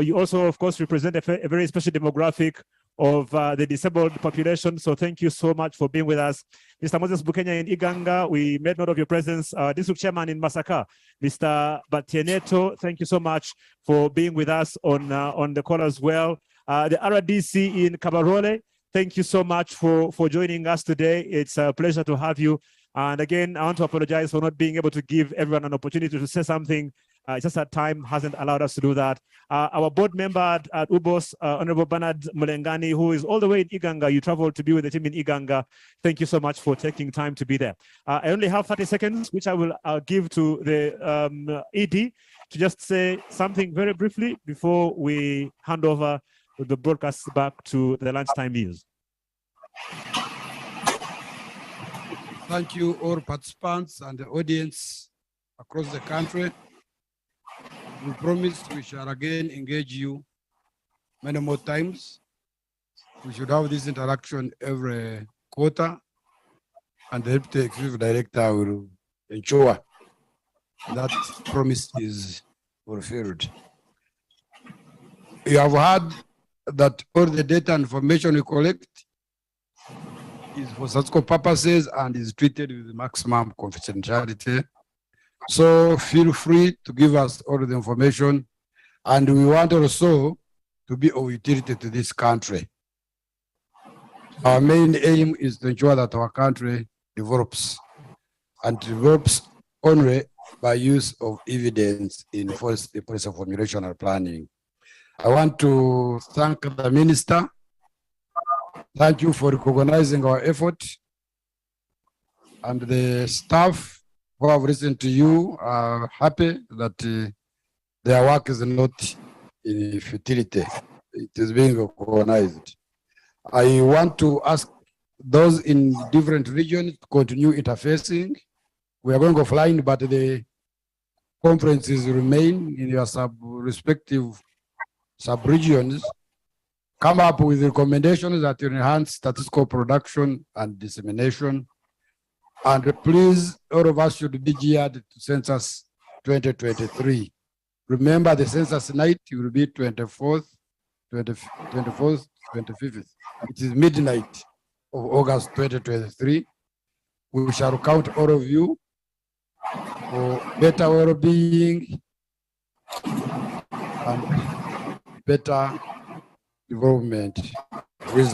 You also, of course, represent a very special demographic of the disabled population. So thank you so much for being with us. Mr. Moses Bukenya in Iganga, we made note of your presence. District Chairman in Masaka, Mr. Batieneto, thank you so much for being with us on the call as well. The RDC in Kabarole, thank you so much for joining us today. It's a pleasure to have you. And again, I want to apologize for not being able to give everyone an opportunity to say something. It's just that time hasn't allowed us to do that. Our board member at UBOS, Honorable Bernard Mulengani, who is all the way in Iganga. You traveled to be with the team in Iganga. Thank you so much for taking time to be there. I only have 30 seconds, which I will give to the ED to just say something very briefly before we hand over the broadcast back to the lunchtime meals. Thank you, all participants and the audience across the country. We promise we shall again engage you many more times. We should have this interaction every quarter, and the Deputy Executive Director will ensure that promise is fulfilled. You have heard that all the data and information we collect is for statistical purposes and is treated with maximum confidentiality. So feel free to give us all the information, and we want also to be of utility to this country. Our main aim is to ensure that our country develops, and develops only by use of evidence in the policy formulation and planning. I want to thank the Minister. Thank you for recognizing our effort, and the staff who have listened to you are happy that their work is not in futility. It is being recognized. I want to ask those in different regions to continue interfacing. We are going offline, but the conferences remain in your respective sub-regions. Come up with recommendations that will enhance statistical production and dissemination. And please, all of us should be geared to Census 2023. Remember, the census night will be 24th, 25th. It is midnight of August 2023. We shall count all of you for better well-being and better development.